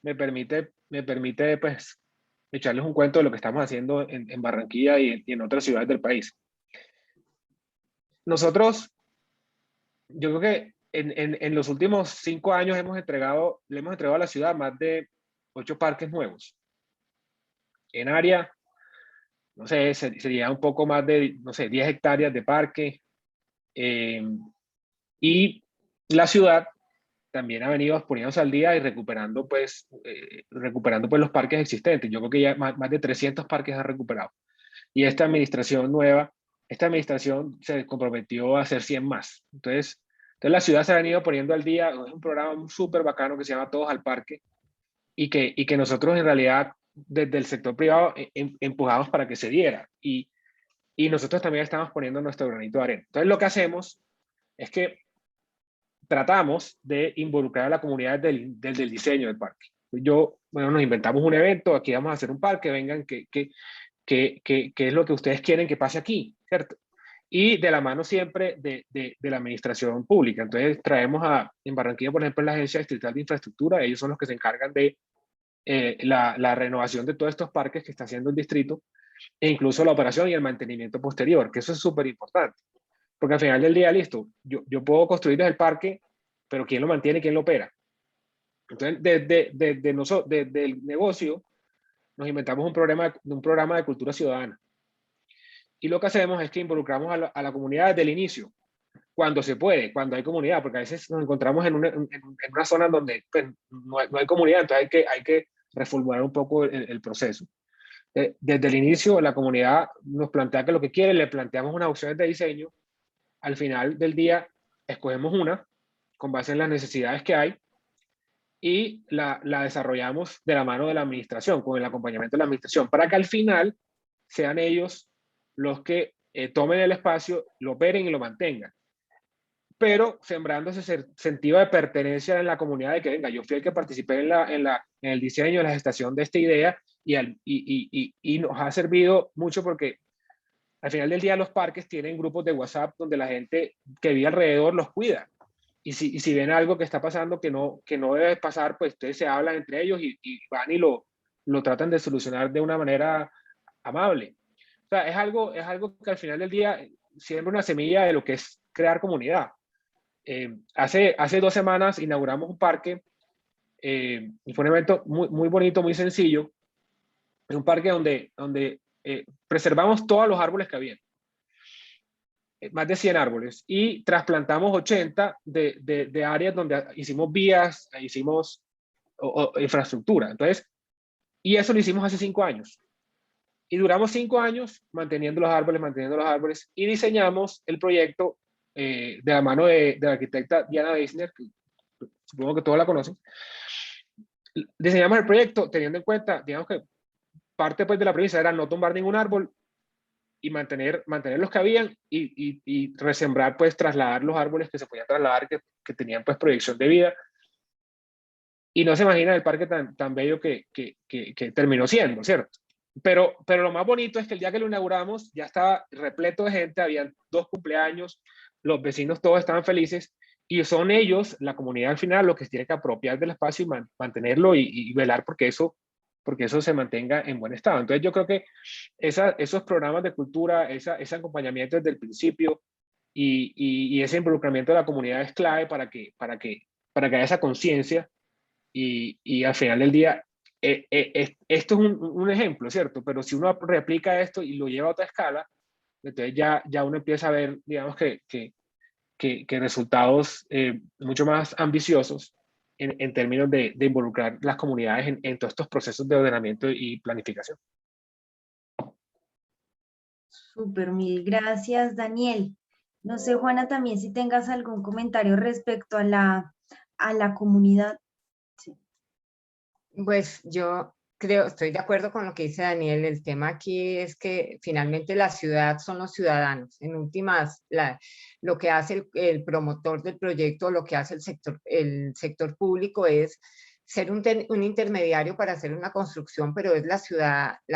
F: me permite pues echarles un cuento de lo que estamos haciendo en Barranquilla y en otras ciudades del país. Nosotros, yo creo que en los últimos 5 años le hemos entregado a la ciudad más de 8 parques nuevos. En área, no sé, sería un poco más de, no sé, 10 hectáreas de parque. Y la ciudad también ha venido poniéndose al día y recuperando pues los parques existentes. Yo creo que ya más de 300 parques han recuperado. Y esta administración se comprometió a hacer 100 más. Entonces la ciudad se ha venido poniendo al día. Es un programa súper bacano que se llama Todos al Parque, y que nosotros en realidad desde el sector privado empujamos para que se diera. Y nosotros también estamos poniendo nuestro granito de arena. Entonces lo que hacemos es que tratamos de involucrar a la comunidad desde el diseño del parque. Nos inventamos un evento, aquí vamos a hacer un parque, vengan, ¿qué es lo que ustedes quieren que pase aquí? ¿Cierto? Y de la mano siempre de la administración pública. Entonces traemos en Barranquilla, por ejemplo, la Agencia Distrital de Infraestructura. Ellos son los que se encargan de la renovación de todos estos parques que está haciendo el distrito, e incluso la operación y el mantenimiento posterior, que eso es súper importante. Porque al final del día, listo, yo puedo construir el parque pero ¿quién lo mantiene y quién lo opera? Entonces, desde el negocio, nos inventamos un programa de cultura ciudadana. Y lo que hacemos es que involucramos a la comunidad desde el inicio, cuando se puede, cuando hay comunidad, porque a veces nos encontramos en una zona donde pues, no hay comunidad, entonces hay que reformular un poco el proceso. Desde el inicio, la comunidad nos plantea que lo que quiere, le planteamos unas opciones de diseño. Al final del día, escogemos una con base en las necesidades que hay y la desarrollamos de la mano de la administración, con el acompañamiento de la administración, para que al final sean ellos los que tomen el espacio, lo operen y lo mantengan. Pero sembrando ese sentido de pertenencia en la comunidad de que, venga, yo fui el que participé en el diseño, en la gestación de esta idea y nos ha servido mucho porque al final del día los parques tienen grupos de WhatsApp donde la gente que vive alrededor los cuida. Y si ven algo que está pasando que no debe pasar, pues ustedes se hablan entre ellos y van y lo tratan de solucionar de una manera amable. O sea, es algo que al final del día siembra una semilla de lo que es crear comunidad. Hace 2 semanas inauguramos un parque y fue un evento muy bonito, muy sencillo. Es un parque donde preservamos todos los árboles que había. Más de 100 árboles y trasplantamos 80 de áreas donde hicimos vías, hicimos infraestructura. Entonces, y eso lo hicimos hace 5 años. Y duramos 5 años manteniendo los árboles y diseñamos el proyecto de la mano de la arquitecta Diana Deisner, que supongo que todos la conocen. Diseñamos el proyecto teniendo en cuenta, digamos que parte pues de la premisa era no tumbar ningún árbol y mantener los que habían y resembrar, pues trasladar los árboles que se podían trasladar, que tenían pues proyección de vida. Y no se imagina el parque tan bello que terminó siendo, ¿cierto? Pero lo más bonito es que el día que lo inauguramos ya estaba repleto de gente, habían 2 cumpleaños, los vecinos todos estaban felices y son ellos, la comunidad al final, los que tienen que apropiar del espacio y mantenerlo y velar porque eso se mantenga en buen estado. Entonces yo creo que esos programas de cultura, ese acompañamiento desde el principio y ese involucramiento de la comunidad es clave para que haya esa conciencia y al final del día, esto es un ejemplo, ¿cierto? Pero si uno replica esto y lo lleva a otra escala, entonces ya uno empieza a ver, digamos que resultados mucho más ambiciosos en términos de involucrar las comunidades en todos estos procesos de ordenamiento y planificación.
B: Súper, mil gracias, Daniel. No sé, Juana, también si tengas algún comentario respecto a la comunidad. Sí.
E: Pues yo estoy de acuerdo con lo que dice Daniel. El tema aquí es que finalmente la ciudad son los ciudadanos. En últimas, lo que hace el promotor del proyecto, lo que hace el sector público es ser un intermediario para hacer una construcción, pero es la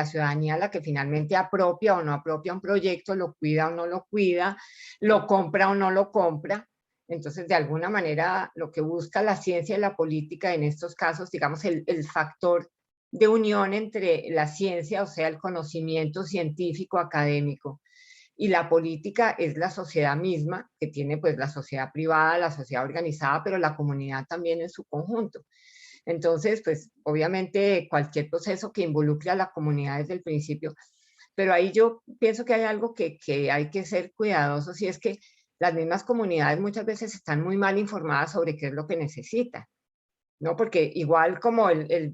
E: ciudadanía la que finalmente apropia o no apropia un proyecto, lo cuida o no lo cuida, lo compra o no lo compra. Entonces, de alguna manera, lo que busca la ciencia y la política en estos casos, digamos, el factor de unión entre la ciencia, o sea, el conocimiento científico, académico, y la política es la sociedad misma, que tiene pues la sociedad privada, la sociedad organizada, pero la comunidad también en su conjunto. Entonces, pues, obviamente, cualquier proceso que involucre a la comunidad desde el principio, pero ahí yo pienso que hay algo que hay que ser cuidadosos, y es que las mismas comunidades muchas veces están muy mal informadas sobre qué es lo que necesitan, ¿no? Porque igual como el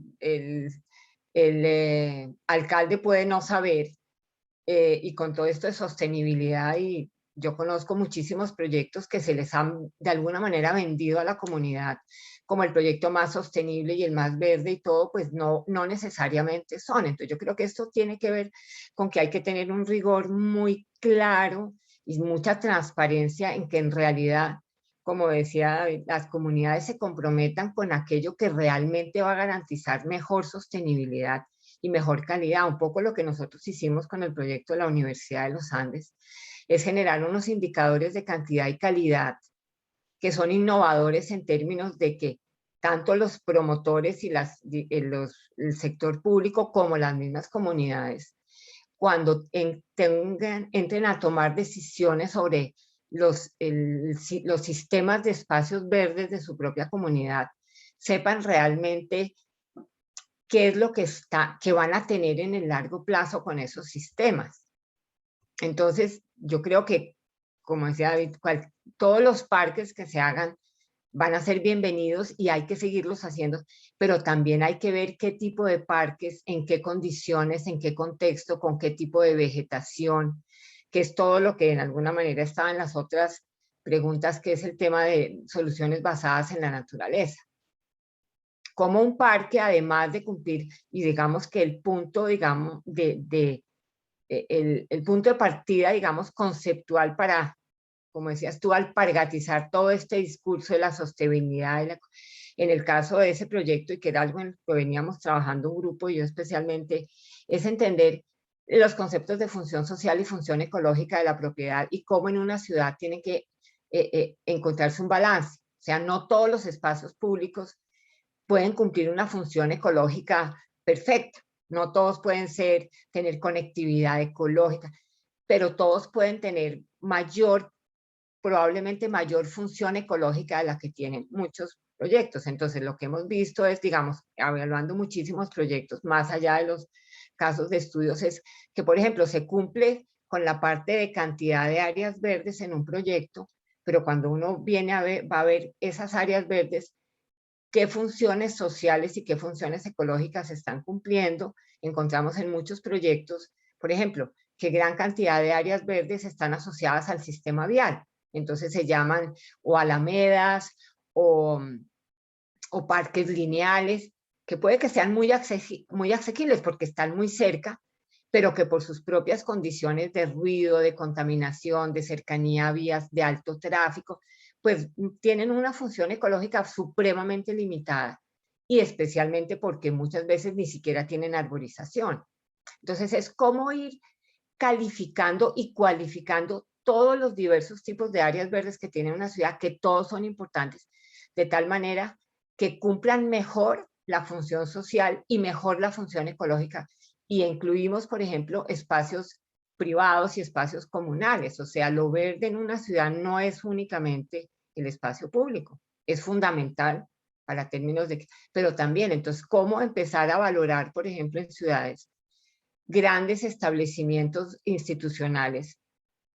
E: alcalde puede no saber, y con todo esto de sostenibilidad, y yo conozco muchísimos proyectos que se les han de alguna manera vendido a la comunidad como el proyecto más sostenible y el más verde y todo, pues no necesariamente son. Entonces yo creo que esto tiene que ver con que hay que tener un rigor muy claro y mucha transparencia en que en realidad, como decía David, las comunidades se comprometan con aquello que realmente va a garantizar mejor sostenibilidad y mejor calidad. Un poco lo que nosotros hicimos con el proyecto de la Universidad de los Andes es generar unos indicadores de cantidad y calidad que son innovadores en términos de que tanto los promotores y el sector público como las mismas comunidades, cuando entren a tomar decisiones sobre los sistemas de espacios verdes de su propia comunidad sepan realmente qué es lo que van a tener en el largo plazo con esos sistemas. Entonces, yo creo que, como decía David, todos los parques que se hagan van a ser bienvenidos y hay que seguirlos haciendo, pero también hay que ver qué tipo de parques, en qué condiciones, en qué contexto, con qué tipo de vegetación, que es todo lo que en alguna manera estaba en las otras preguntas, que es el tema de soluciones basadas en la naturaleza. Como un parque, además de cumplir, y digamos que el punto, digamos, el punto de partida, digamos, conceptual para, como decías tú, alpargatizar todo este discurso de la sostenibilidad, en el caso de ese proyecto, y que era algo en lo que veníamos trabajando un grupo, y yo especialmente, es entender los conceptos de función social y función ecológica de la propiedad y cómo en una ciudad tiene que encontrarse un balance. O sea, no todos los espacios públicos pueden cumplir una función ecológica perfecta. No todos pueden tener conectividad ecológica, pero todos pueden tener probablemente mayor función ecológica de la que tienen muchos proyectos. Entonces, lo que hemos visto es, digamos, evaluando muchísimos proyectos, más allá de los casos de estudios, es que, por ejemplo, se cumple con la parte de cantidad de áreas verdes en un proyecto, pero cuando uno viene a ver, va a ver esas áreas verdes, qué funciones sociales y qué funciones ecológicas se están cumpliendo. Encontramos en muchos proyectos, por ejemplo, que gran cantidad de áreas verdes están asociadas al sistema vial. Entonces se llaman o alamedas o parques lineales, que puede que sean muy asequibles porque están muy cerca, pero que por sus propias condiciones de ruido, de contaminación, de cercanía a vías de alto tráfico, pues tienen una función ecológica supremamente limitada, y especialmente porque muchas veces ni siquiera tienen arborización. Entonces es cómo ir calificando y cualificando todos los diversos tipos de áreas verdes que tiene una ciudad, que todos son importantes, de tal manera que cumplan mejor la función social y mejor la función ecológica. Y incluimos, por ejemplo, espacios privados y espacios comunales. O sea, lo verde en una ciudad no es únicamente el espacio público, es fundamental para términos de... Pero también, entonces, ¿cómo empezar a valorar, por ejemplo, en ciudades, grandes establecimientos institucionales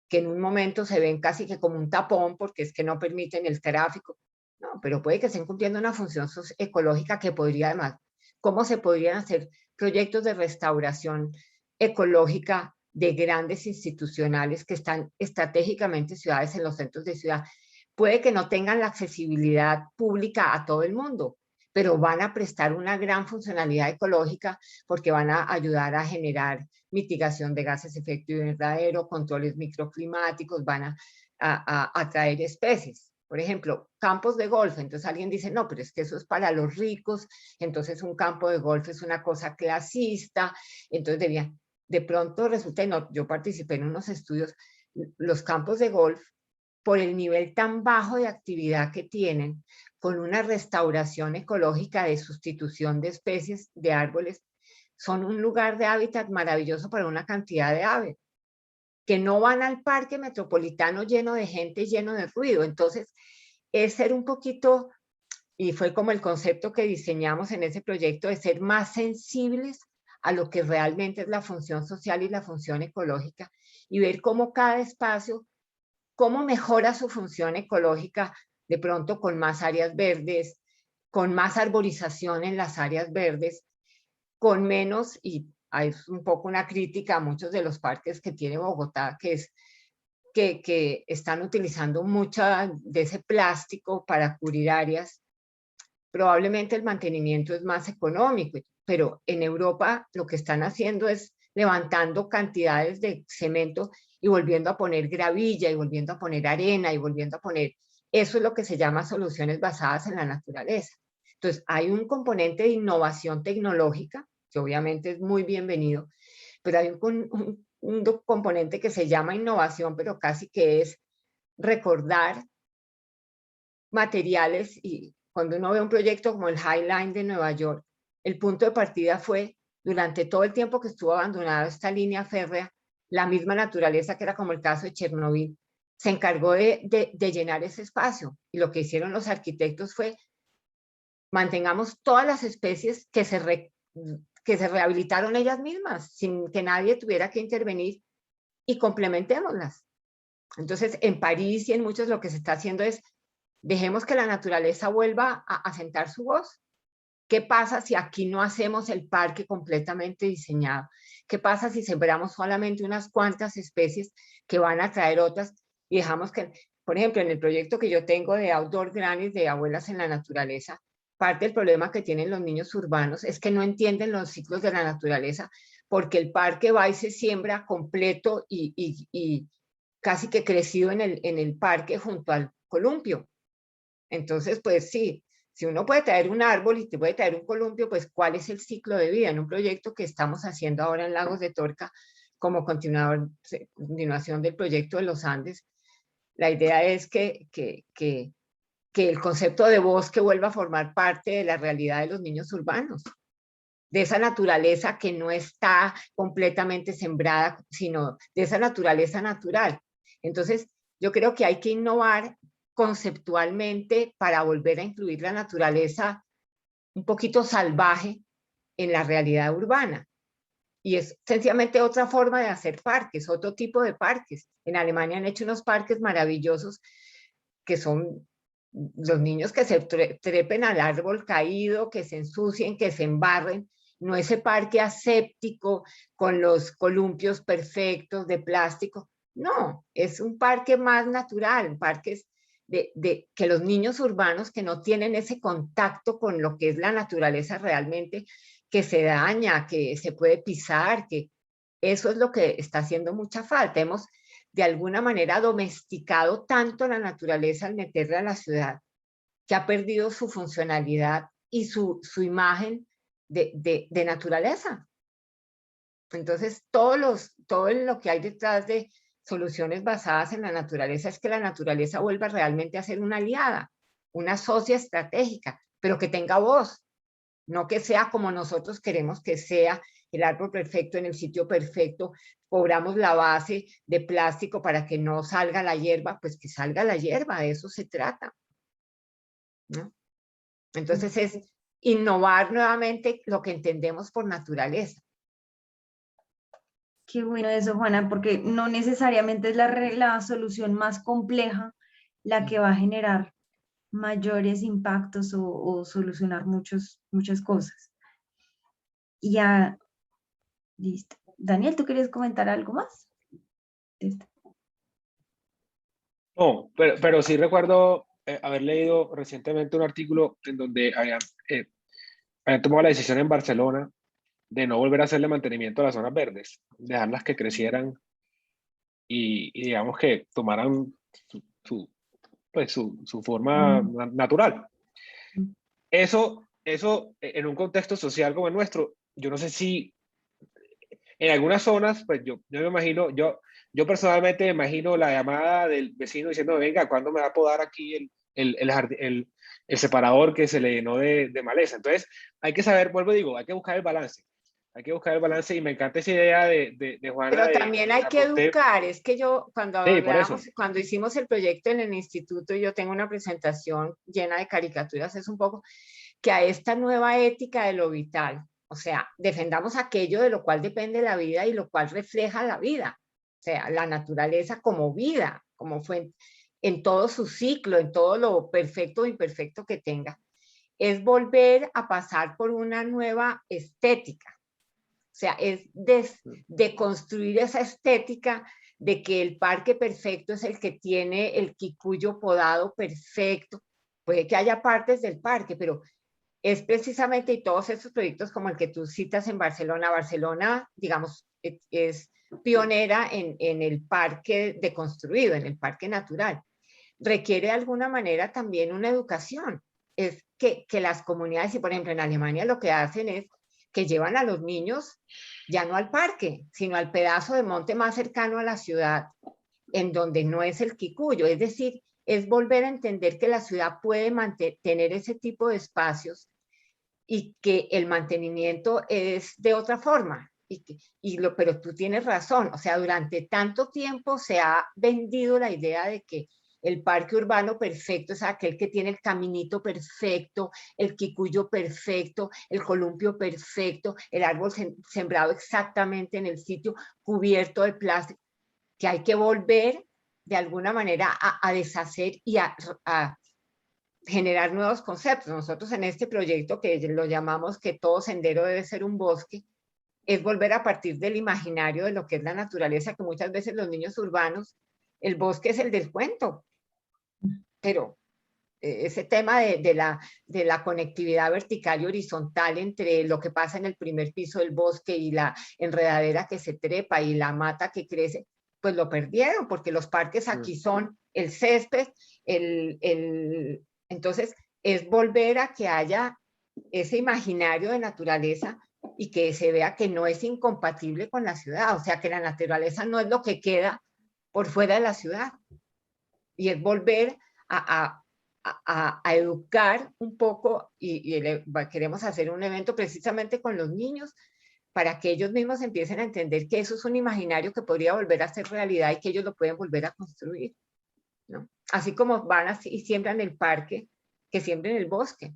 E: que en un momento se ven casi que como un tapón porque es que no permiten el tráfico? No, pero puede que estén cumpliendo una función ecológica que podría, además, ¿cómo se podrían hacer proyectos de restauración ecológica de grandes institucionales que están estratégicamente ciudades en los centros de ciudad? Puede que no tengan la accesibilidad pública a todo el mundo, pero van a prestar una gran funcionalidad ecológica porque van a ayudar a generar mitigación de gases de efecto invernadero, controles microclimáticos, van a atraer especies. Por ejemplo, campos de golf. Entonces alguien dice, no, pero es que eso es para los ricos, entonces un campo de golf es una cosa clasista, entonces de pronto resulta, no, yo participé en unos estudios, los campos de golf, por el nivel tan bajo de actividad que tienen, con una restauración ecológica de sustitución de especies de árboles, son un lugar de hábitat maravilloso para una cantidad de aves, que no van al parque metropolitano lleno de gente, lleno de ruido. Entonces, es ser un poquito, y fue como el concepto que diseñamos en ese proyecto, de ser más sensibles a lo que realmente es la función social y la función ecológica, y ver cómo cada espacio, cómo mejora su función ecológica, de pronto con más áreas verdes, con más arborización en las áreas verdes, con menos, y hay un poco una crítica a muchos de los parques que tiene Bogotá, que es que están utilizando mucho de ese plástico para cubrir áreas. Probablemente el mantenimiento es más económico, pero en Europa lo que están haciendo es levantando cantidades de cemento y volviendo a poner gravilla y volviendo a poner arena y volviendo a poner... Eso es lo que se llama soluciones basadas en la naturaleza. Entonces, hay un componente de innovación tecnológica, que obviamente es muy bienvenido, pero hay un componente que se llama innovación, pero casi que es recordar materiales. Y cuando uno ve un proyecto como el High Line de Nueva York, el punto de partida fue, durante todo el tiempo que estuvo abandonada esta línea férrea, la misma naturaleza, que era como el caso de Chernobyl, se encargó de llenar ese espacio. Y lo que hicieron los arquitectos fue mantengamos todas las especies que se rehabilitaron ellas mismas, sin que nadie tuviera que intervenir, y complementémoslas. Entonces, en París y en muchos lo que se está haciendo es, dejemos que la naturaleza vuelva a sentar su voz. ¿Qué pasa si aquí no hacemos el parque completamente diseñado? ¿Qué pasa si sembramos solamente unas cuantas especies que van a traer otras y dejamos que, por ejemplo, en el proyecto que yo tengo de Outdoor Grannies, de abuelas en la naturaleza, parte del problema que tienen los niños urbanos es que no entienden los ciclos de la naturaleza, porque el parque va y se siembra completo y casi que crecido en el parque junto al columpio. Entonces, pues sí, si uno puede traer un árbol y te puede traer un columpio, pues ¿cuál es el ciclo de vida? En un proyecto que estamos haciendo ahora en Lagos de Torca, como continuación del proyecto de los Andes, la idea es que el concepto de bosque vuelva a formar parte de la realidad de los niños urbanos, de esa naturaleza que no está completamente sembrada, sino de esa naturaleza natural. Entonces, yo creo que hay que innovar conceptualmente para volver a incluir la naturaleza un poquito salvaje en la realidad urbana. Y es sencillamente otra forma de hacer parques, otro tipo de parques. En Alemania han hecho unos parques maravillosos que son los niños que se trepen al árbol caído, que se ensucien, que se embarren. No ese parque aséptico con los columpios perfectos de plástico. No, es un parque más natural, parques que los niños urbanos que no tienen ese contacto con lo que es la naturaleza realmente, que se daña, que se puede pisar, que eso es lo que está haciendo mucha falta. Hemos de alguna manera domesticado tanto la naturaleza al meterla a la ciudad, que ha perdido su funcionalidad y su imagen de naturaleza. Entonces, todo lo que hay detrás de soluciones basadas en la naturaleza es que la naturaleza vuelva realmente a ser una aliada, una socia estratégica, pero que tenga voz, no que sea como nosotros queremos que sea, el árbol perfecto en el sitio perfecto, cobramos la base de plástico para que no salga la hierba, pues que salga la hierba, de eso se trata, ¿no? Entonces es innovar nuevamente lo que entendemos por naturaleza.
B: Qué bueno eso, Juana, porque no necesariamente es la solución más compleja la que va a generar mayores impactos o solucionar muchas cosas. Y ya, listo. Daniel, ¿tú querías comentar algo más?
F: No, pero sí recuerdo haber leído recientemente un artículo en donde habían tomado la decisión en Barcelona de no volver a hacerle mantenimiento a las zonas verdes, dejarlas que crecieran y digamos que tomaran su forma natural. Eso en un contexto social como el nuestro, yo no sé si en algunas zonas, pues yo me imagino, yo personalmente me imagino la llamada del vecino diciendo, venga, ¿cuándo me va a podar aquí el separador que se le llenó de maleza? Entonces, hay que saber, vuelvo y digo, hay que buscar el balance. Hay que buscar el balance y me encanta esa idea de Juana.
E: Pero también hay que educar. Es que yo, cuando hicimos el proyecto en el instituto, yo tengo una presentación llena de caricaturas, es un poco que a esta nueva ética de lo vital, o sea, defendamos aquello de lo cual depende la vida y lo cual refleja la vida, o sea, la naturaleza como vida, como fuente, en todo su ciclo, en todo lo perfecto o imperfecto que tenga, es volver a pasar por una nueva estética. O sea, es de construir esa estética de que el parque perfecto es el que tiene el quicuyo podado perfecto. Puede que haya partes del parque, pero es precisamente, y todos estos proyectos como el que tú citas en Barcelona. Barcelona, digamos, es pionera en el parque deconstruido, en el parque natural. Requiere de alguna manera también una educación. Es que las comunidades, y por ejemplo en Alemania lo que hacen es que llevan a los niños ya no al parque, sino al pedazo de monte más cercano a la ciudad, en donde no es el quicuyo. Es decir, es volver a entender que la ciudad puede tener ese tipo de espacios y que el mantenimiento es de otra forma. pero tú tienes razón, o sea, durante tanto tiempo se ha vendido la idea de que el parque urbano perfecto es aquel que tiene el caminito perfecto, el quicuyo perfecto, el columpio perfecto, el árbol sembrado exactamente en el sitio, cubierto de plástico, que hay que volver de alguna manera a deshacer y a generar nuevos conceptos. Nosotros en este proyecto, que lo llamamos que todo sendero debe ser un bosque, es volver a partir del imaginario de lo que es la naturaleza, que muchas veces los niños urbanos, el bosque es el del cuento, pero ese tema de la conectividad vertical y horizontal entre lo que pasa en el primer piso del bosque y la enredadera que se trepa y la mata que crece, pues lo perdieron, porque los parques aquí son el césped, entonces es volver a que haya ese imaginario de naturaleza y que se vea que no es incompatible con la ciudad, o sea, que la naturaleza no es lo que queda por fuera de la ciudad, y es volver a educar un poco, y queremos hacer un evento precisamente con los niños para que ellos mismos empiecen a entender que eso es un imaginario que podría volver a ser realidad y que ellos lo pueden volver a construir, ¿no? Así como van así y siembran el parque, que siembren el bosque,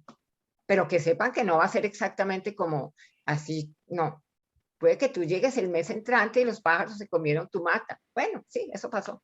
E: pero que sepan que no va a ser exactamente como así, no. Puede que tú llegues el mes entrante y los pájaros se comieron tu mata. Bueno, sí, eso pasó.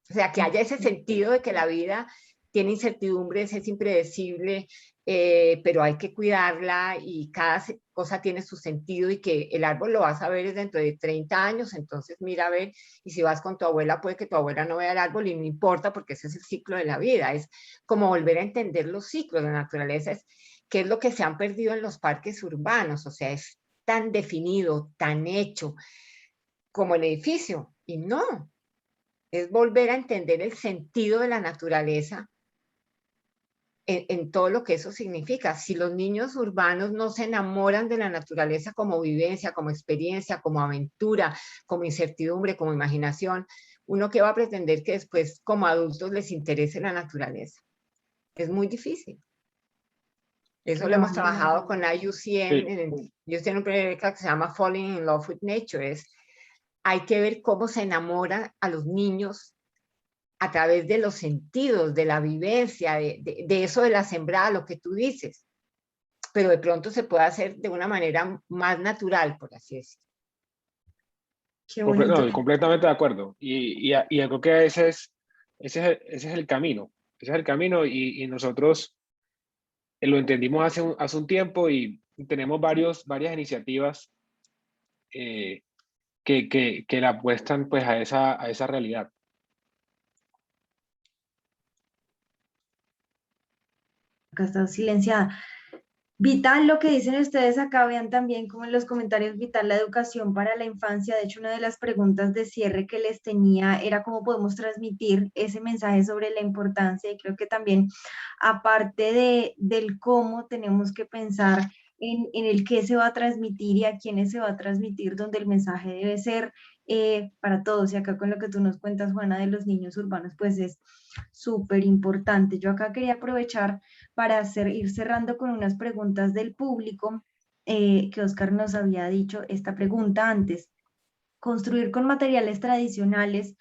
E: O sea, que haya ese sentido de que la vida tiene incertidumbres, es impredecible, pero hay que cuidarla y cada cosa tiene su sentido, y que el árbol lo vas a ver dentro de 30 años, entonces mira a ver, y si vas con tu abuela, puede que tu abuela no vea el árbol y no importa, porque ese es el ciclo de la vida. Es como volver a entender los ciclos de la naturaleza, es qué es lo que se han perdido en los parques urbanos, o sea, es tan definido, tan hecho como el edificio, y no. Es volver a entender el sentido de la naturaleza en todo lo que eso significa. Si los niños urbanos no se enamoran de la naturaleza como vivencia, como experiencia, como aventura, como incertidumbre, como imaginación, uno que va a pretender que después como adultos les interese la naturaleza. Es muy difícil. Eso lo hemos trabajado con IUCN. Ellos tienen un proyecto que se llama Falling in Love with Nature. Hay que ver cómo se enamora a los niños a través de los sentidos, de la vivencia, de eso de la sembrada, lo que tú dices. Pero de pronto se puede hacer de una manera más natural, por así decirlo.
B: Qué bonito.
F: No, completamente de acuerdo. Y yo creo que ese es el camino. Ese es el camino, y nosotros lo entendimos hace un tiempo, y tenemos varias iniciativas que le apuestan pues a esa realidad.
B: Acá está silenciada. Vital lo que dicen ustedes acá, vean también como en los comentarios, vital la educación para la infancia. De hecho, una de las preguntas de cierre que les tenía era cómo podemos transmitir ese mensaje sobre la importancia, y creo que también, aparte del cómo, tenemos que pensar en el qué se va a transmitir y a quiénes se va a transmitir, donde el mensaje debe ser para todos. Y acá con lo que tú nos cuentas, Juana, de los niños urbanos, pues es súper importante. Yo acá quería aprovechar para ir cerrando con unas preguntas del público, que Oscar nos había dicho esta pregunta antes. Construir con materiales tradicionales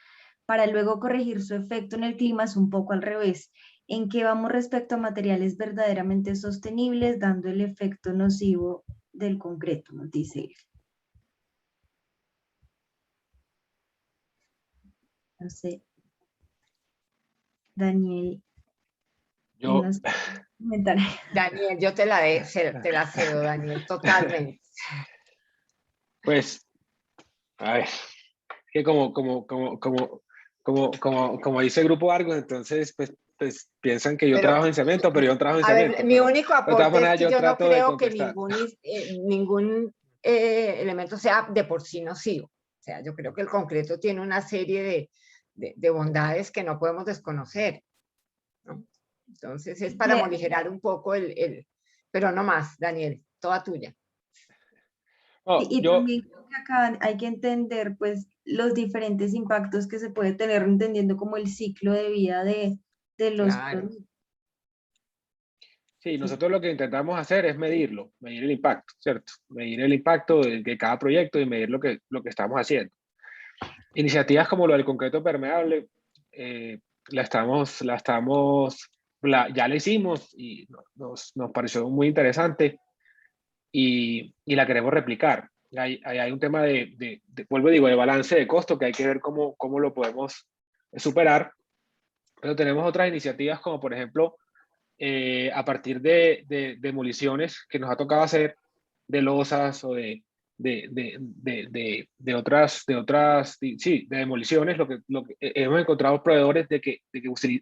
B: para luego corregir su efecto en el clima es un poco al revés. ¿En qué vamos respecto a materiales verdaderamente sostenibles, dando el efecto nocivo del concreto? Nos dice él. No sé. Daniel.
F: Yo,
E: Daniel, yo te la cedo, Daniel, totalmente.
F: pues, a ver, que como dice el Grupo Argos, entonces, pues piensan que yo trabajo en cemento, pero yo no trabajo en cemento.
E: Ver, mi único aporte es que yo no creo que
F: contestar.
E: ningún elemento sea de por sí nocivo. O sea, yo creo que el concreto tiene una serie de bondades que no podemos desconocer, ¿no? Entonces es para morigerar un poco pero no más, Daniel, toda tuya.
F: Oh,
B: y también creo que acá hay que entender pues los diferentes impactos que se puede tener, entendiendo como el ciclo de vida de los productos.
F: Sí, nosotros lo que intentamos hacer es medir el impacto, ¿cierto? Medir el impacto de cada proyecto y medir lo que estamos haciendo. Iniciativas como lo del concreto permeable, ya la hicimos y nos pareció muy interesante y la queremos replicar. Hay un tema vuelvo y digo, de balance de costo que hay que ver cómo lo podemos superar, pero tenemos otras iniciativas como por ejemplo, a partir de demoliciones que nos ha tocado hacer de losas o de demoliciones, lo que hemos encontrado proveedores de que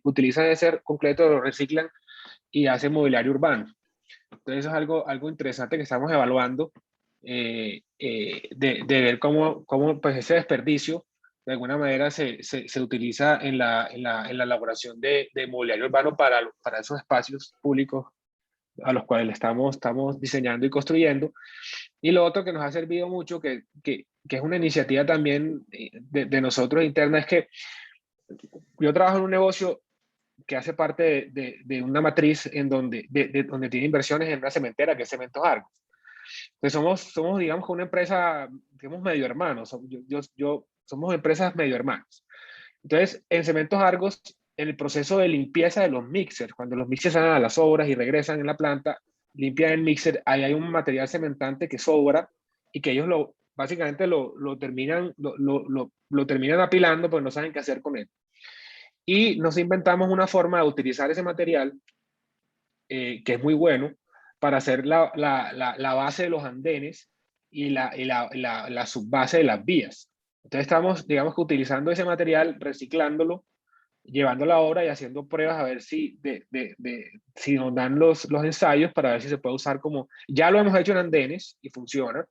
F: utilizan ese concreto, lo reciclan y hacen mobiliario urbano. Entonces eso es algo interesante que estamos evaluando, de ver cómo pues ese desperdicio de alguna manera se utiliza en la elaboración de mobiliario urbano para esos espacios públicos a los cuales estamos diseñando y construyendo. Y lo otro que nos ha servido mucho, que es una iniciativa también de nosotros interna, es que yo trabajo en un negocio que hace parte de una matriz en donde tiene inversiones en una cementera que es Cementos Argos. Entonces somos digamos, una empresa, digamos, medio hermanos. Somos empresas medio hermanos. Entonces, en Cementos Argos, en el proceso de limpieza de los mixers, cuando los mixers salen a las obras y regresan en la planta, limpian el mixer, ahí hay un material cementante que sobra y que ellos básicamente lo terminan apilando porque no saben qué hacer con él. Y nos inventamos una forma de utilizar ese material, que es muy bueno, para hacer la base de los andenes y la subbase de las vías. Entonces estamos, digamos que utilizando ese material, reciclándolo, llevando a la obra y haciendo pruebas a ver si nos dan los ensayos para ver si se puede usar como... Ya lo hemos hecho en andenes y funciona.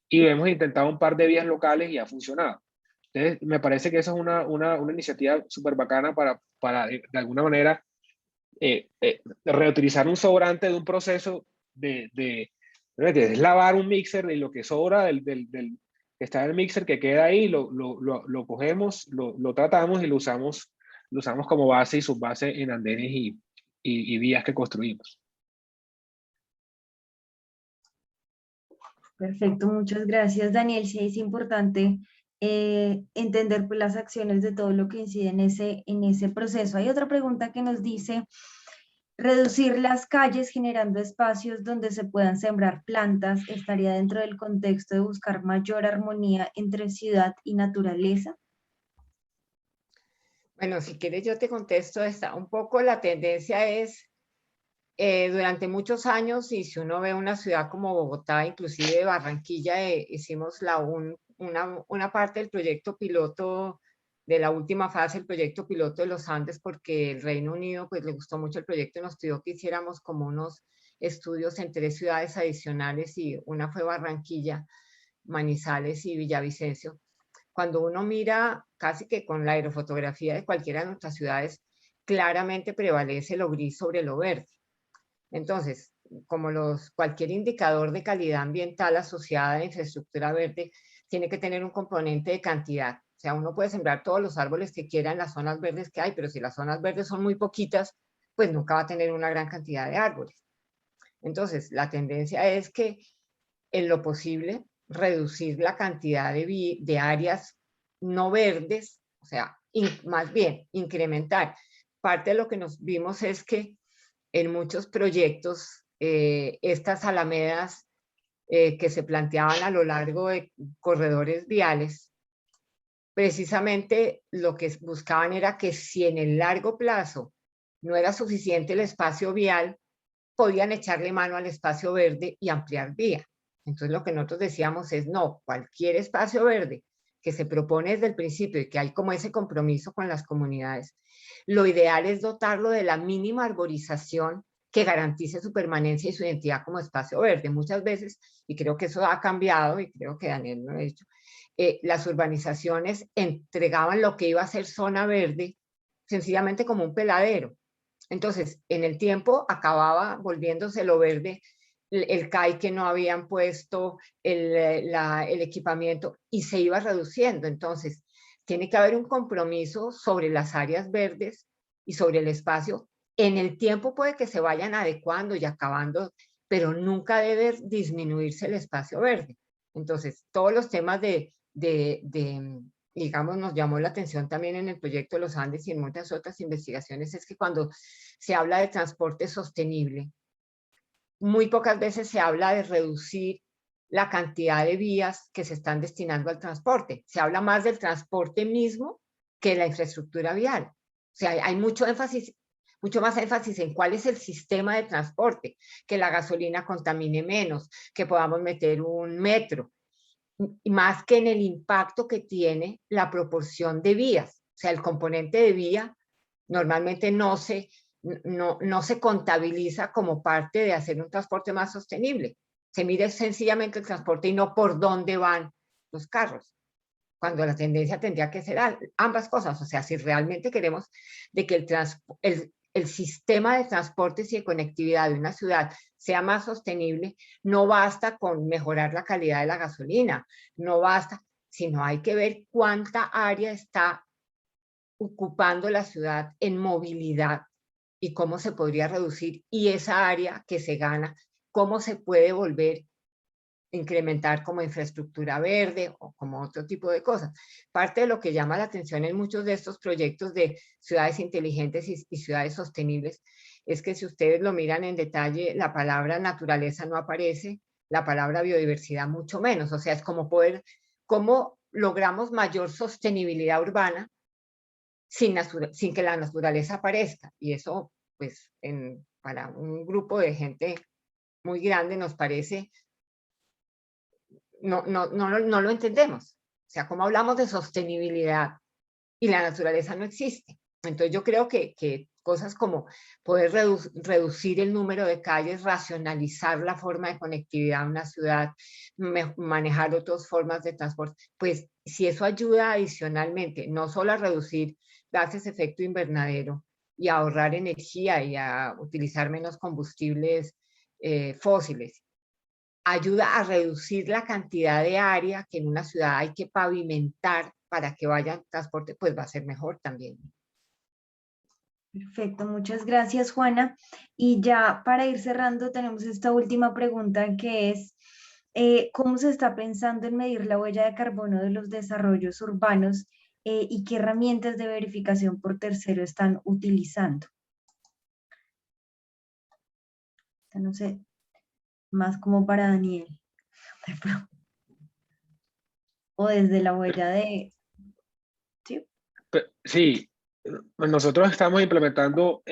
F: Y hemos intentado un par de vías locales y ha funcionado. Entonces, me parece que esa es una iniciativa súper bacana para de alguna manera, reutilizar un sobrante de un proceso de lavar un mixer y lo que sobra que está en el mixer que queda ahí, lo cogemos, lo tratamos y lo usamos como base y subbase en andenes y vías que construimos.
B: Perfecto, muchas gracias, Daniel. Sí, es importante entender pues, las acciones de todo lo que incide en ese proceso. Hay otra pregunta que nos dice, reducir las calles generando espacios donde se puedan sembrar plantas, ¿estaría dentro del contexto de buscar mayor armonía entre ciudad y naturaleza?
E: Bueno, si quieres yo te contesto esta. Un poco la tendencia es, durante muchos años, y si uno ve una ciudad como Bogotá, inclusive Barranquilla, hicimos una parte del proyecto piloto, de la última fase del proyecto piloto de los Andes, porque el Reino Unido pues le gustó mucho el proyecto y nos pidió que hiciéramos como unos estudios en 3 ciudades adicionales, y una fue Barranquilla, Manizales y Villavicencio. Cuando uno mira casi que con la aerofotografía de cualquiera de nuestras ciudades, claramente prevalece lo gris sobre lo verde. Entonces, como cualquier indicador de calidad ambiental asociada a la infraestructura verde, tiene que tener un componente de cantidad. O sea, uno puede sembrar todos los árboles que quiera en las zonas verdes que hay, pero si las zonas verdes son muy poquitas, pues nunca va a tener una gran cantidad de árboles. Entonces, la tendencia es que en lo posible reducir la cantidad de áreas no verdes, o sea, más bien incrementar. Parte de lo que nos vimos es que en muchos proyectos, estas alamedas que se planteaban a lo largo de corredores viales, precisamente lo que buscaban era que si en el largo plazo no era suficiente el espacio vial, podían echarle mano al espacio verde y ampliar vía. Entonces lo que nosotros decíamos es, no, cualquier espacio verde que se propone desde el principio y que hay como ese compromiso con las comunidades, lo ideal es dotarlo de la mínima arborización que garantice su permanencia y su identidad como espacio verde. Muchas veces, y creo que eso ha cambiado, y creo que Daniel lo ha dicho, las urbanizaciones entregaban lo que iba a ser zona verde sencillamente como un peladero. Entonces, en el tiempo acababa volviéndose lo verde el CAI que no habían puesto, el equipamiento, y se iba reduciendo. Entonces, tiene que haber un compromiso sobre las áreas verdes y sobre el espacio En el tiempo puede que se vayan adecuando y acabando, pero nunca debe disminuirse el espacio verde. Entonces, todos los temas digamos, nos llamó la atención también en el proyecto de los Andes y en muchas otras investigaciones, es que cuando se habla de transporte sostenible, muy pocas veces se habla de reducir la cantidad de vías que se están destinando al transporte. Se habla más del transporte mismo que de la infraestructura vial. O sea, hay mucho más énfasis en cuál es el sistema de transporte, que la gasolina contamine menos, que podamos meter un metro, más que en el impacto que tiene la proporción de vías. O sea, el componente de vía normalmente no se contabiliza como parte de hacer un transporte más sostenible. Se mide sencillamente el transporte y no por dónde van los carros, cuando la tendencia tendría que ser ambas cosas. O sea, si realmente queremos de que el sistema de transportes y de conectividad de una ciudad sea más sostenible, no basta con mejorar la calidad de la gasolina, no basta, sino hay que ver cuánta área está ocupando la ciudad en movilidad y cómo se podría reducir, y esa área que se gana, cómo se puede volver incrementar como infraestructura verde o como otro tipo de cosas. Parte de lo que llama la atención en muchos de estos proyectos de ciudades inteligentes y ciudades sostenibles es que si ustedes lo miran en detalle, la palabra naturaleza no aparece, la palabra biodiversidad mucho menos. O sea, es como cómo logramos mayor sostenibilidad urbana sin que la naturaleza aparezca. Y eso, pues, para un grupo de gente muy grande nos parece, no lo entendemos. O sea, ¿cómo hablamos de sostenibilidad y la naturaleza no existe? Entonces yo creo que cosas como poder reducir el número de calles, racionalizar la forma de conectividad de una ciudad, manejar otras formas de transporte, pues si eso ayuda adicionalmente, no solo a reducir gases de efecto invernadero y a ahorrar energía y a utilizar menos combustibles fósiles, ayuda a reducir la cantidad de área que en una ciudad hay que pavimentar para que vaya transporte, pues va a ser mejor también.
B: Perfecto, muchas gracias, Juana. Y ya para ir cerrando, tenemos esta última pregunta que es, ¿cómo se está pensando en medir la huella de carbono de los desarrollos urbanos y qué herramientas de verificación por tercero están utilizando? No sé, más como para Daniel. O desde la huella de... ¿Sí?
F: Sí, nosotros estamos implementando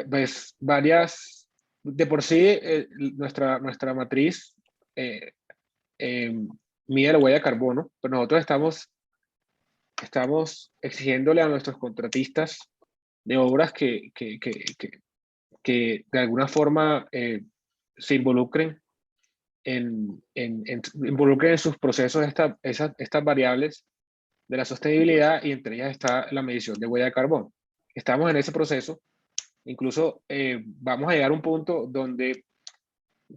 F: pues, varias, de por sí nuestra matriz mide la huella de carbono, pero nosotros estamos exigiéndole a nuestros contratistas de obras que de alguna forma se involucren involucren en sus procesos estas variables de la sostenibilidad, y entre ellas está la medición de huella de carbono. Estamos en ese proceso. Incluso vamos a llegar a un punto donde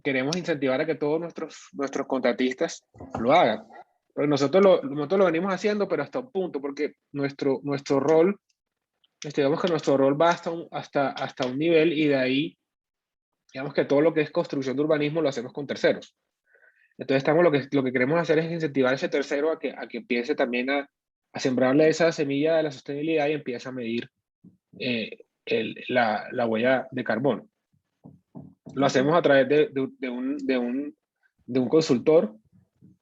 F: queremos incentivar a que todos nuestros contratistas lo hagan. Pero nosotros lo venimos haciendo, pero hasta un punto, porque nuestro rol, digamos que nuestro rol va hasta un nivel, y de ahí, digamos que todo lo que es construcción de urbanismo lo hacemos con terceros. Entonces lo que queremos hacer es incentivar a ese tercero a que empiece también a sembrarle esa semilla de la sostenibilidad y empiece a medir la huella de carbono. Lo hacemos a través de un consultor,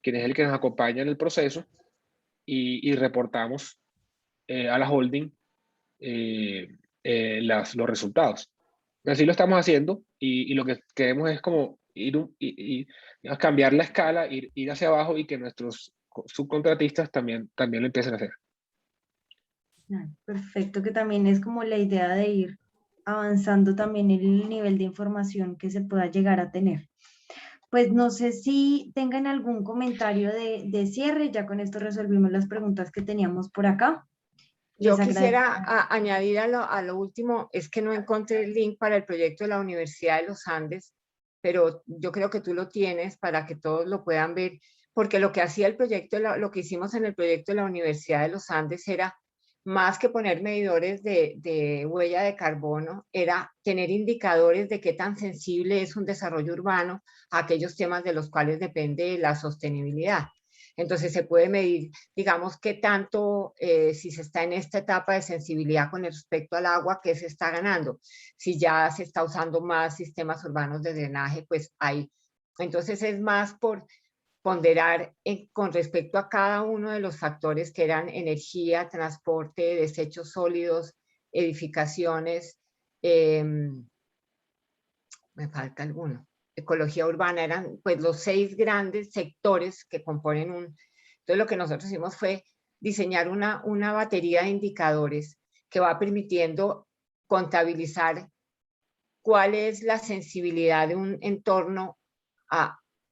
F: quien es el que nos acompaña en el proceso, y reportamos a la holding los resultados. Así lo estamos haciendo, y lo que queremos es como cambiar la escala, ir hacia abajo, y que nuestros subcontratistas también lo empiecen a hacer.
B: Perfecto, que también es como la idea de ir avanzando también el nivel de información que se pueda llegar a tener. Pues no sé si tengan algún comentario de cierre, ya con esto resolvimos las preguntas que teníamos por acá.
E: Yo quisiera añadir a lo último, es que no encontré el link para el proyecto de la Universidad de los Andes, pero yo creo que tú lo tienes para que todos lo puedan ver, porque lo que hacía el proyecto, lo que hicimos en el proyecto de la Universidad de los Andes era más que poner medidores de huella de carbono, era tener indicadores de qué tan sensible es un desarrollo urbano a aquellos temas de los cuales depende la sostenibilidad. Entonces se puede medir, digamos, qué tanto, si se está en esta etapa de sensibilidad con respecto al agua, qué se está ganando. Si ya se está usando más sistemas urbanos de drenaje, pues hay. Entonces es más por ponderar con respecto a cada uno de los factores que eran energía, transporte, desechos sólidos, edificaciones, me falta alguno, ecología urbana, eran pues los 6 grandes sectores que componen un. Entonces lo que nosotros hicimos fue diseñar una batería de indicadores que va permitiendo contabilizar cuál es la sensibilidad de un entorno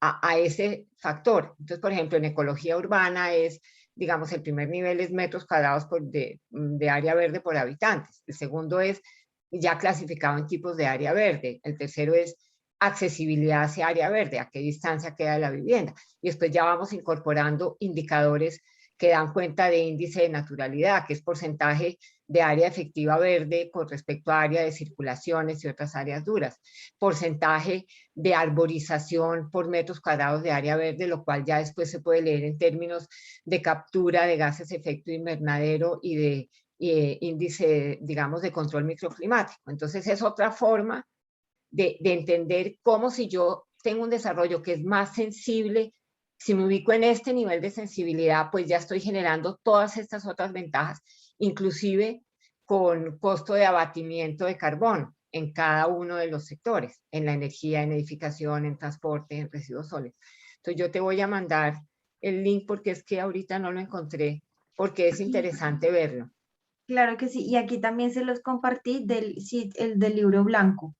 E: a ese factor. Entonces, por ejemplo, en ecología urbana es, digamos, el primer nivel es metros cuadrados de área verde por habitantes. El segundo es ya clasificado en tipos de área verde. El tercero es accesibilidad hacia área verde, a qué distancia queda de la vivienda. Y después ya vamos incorporando indicadores que dan cuenta de índice de naturalidad, que es porcentaje de área efectiva verde con respecto a área de circulaciones y otras áreas duras, porcentaje de arborización por metros cuadrados de área verde, lo cual ya después se puede leer en términos de captura de gases de efecto invernadero y de índice, digamos, de control microclimático. Entonces es otra forma de entender cómo, si yo tengo un desarrollo que es más sensible, si me ubico en este nivel de sensibilidad, pues ya estoy generando todas estas otras ventajas, inclusive con costo de abatimiento de carbono en cada uno de los sectores, en la energía, en edificación, en transporte, en residuos sólidos. Entonces yo te voy a mandar el link porque es que ahorita no lo encontré, porque es interesante verlo.
B: Claro que sí, y aquí también se los compartí el del libro blanco.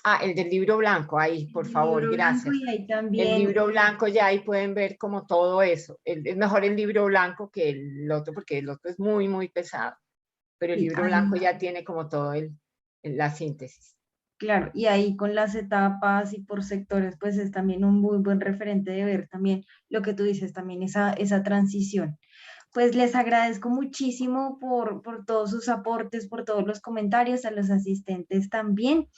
E: Ah, el del libro blanco, ahí, por favor,
B: Libro blanco,
E: gracias.
B: y ahí
E: El
B: también,
E: libro blanco, ya ahí pueden ver como todo eso. Es mejor el libro blanco que el otro, porque el otro es muy, muy pesado. Pero el
B: sí,
E: libro blanco ya tiene como todo la síntesis.
B: claro, y ahí con las etapas y por sectores, pues es también un muy buen referente de ver también lo que tú dices, también esa transición. Pues les agradezco muchísimo por todos sus aportes, por todos los comentarios, a los asistentes también.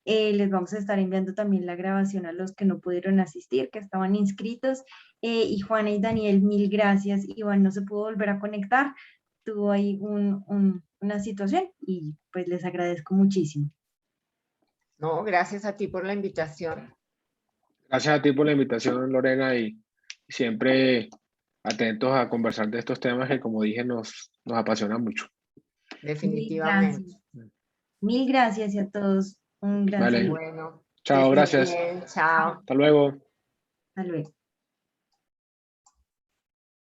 B: Les vamos a estar enviando también la grabación a los que no pudieron asistir, que estaban inscritos. Y Juana y Daniel, mil gracias. Iván no se pudo volver a conectar, tuvo ahí una situación y pues les agradezco muchísimo.
E: No, gracias a ti por la invitación.
F: Gracias a ti por la invitación, Lorena, y siempre atentos a conversar de estos temas que, como dije, nos apasionan mucho.
E: Definitivamente.
B: Mil gracias y a todos un gran
F: Vale.
B: saludo.
E: Bueno, que
F: Chao,
E: estés
F: gracias.
E: bien, chao.
F: Hasta luego.
B: Hasta luego.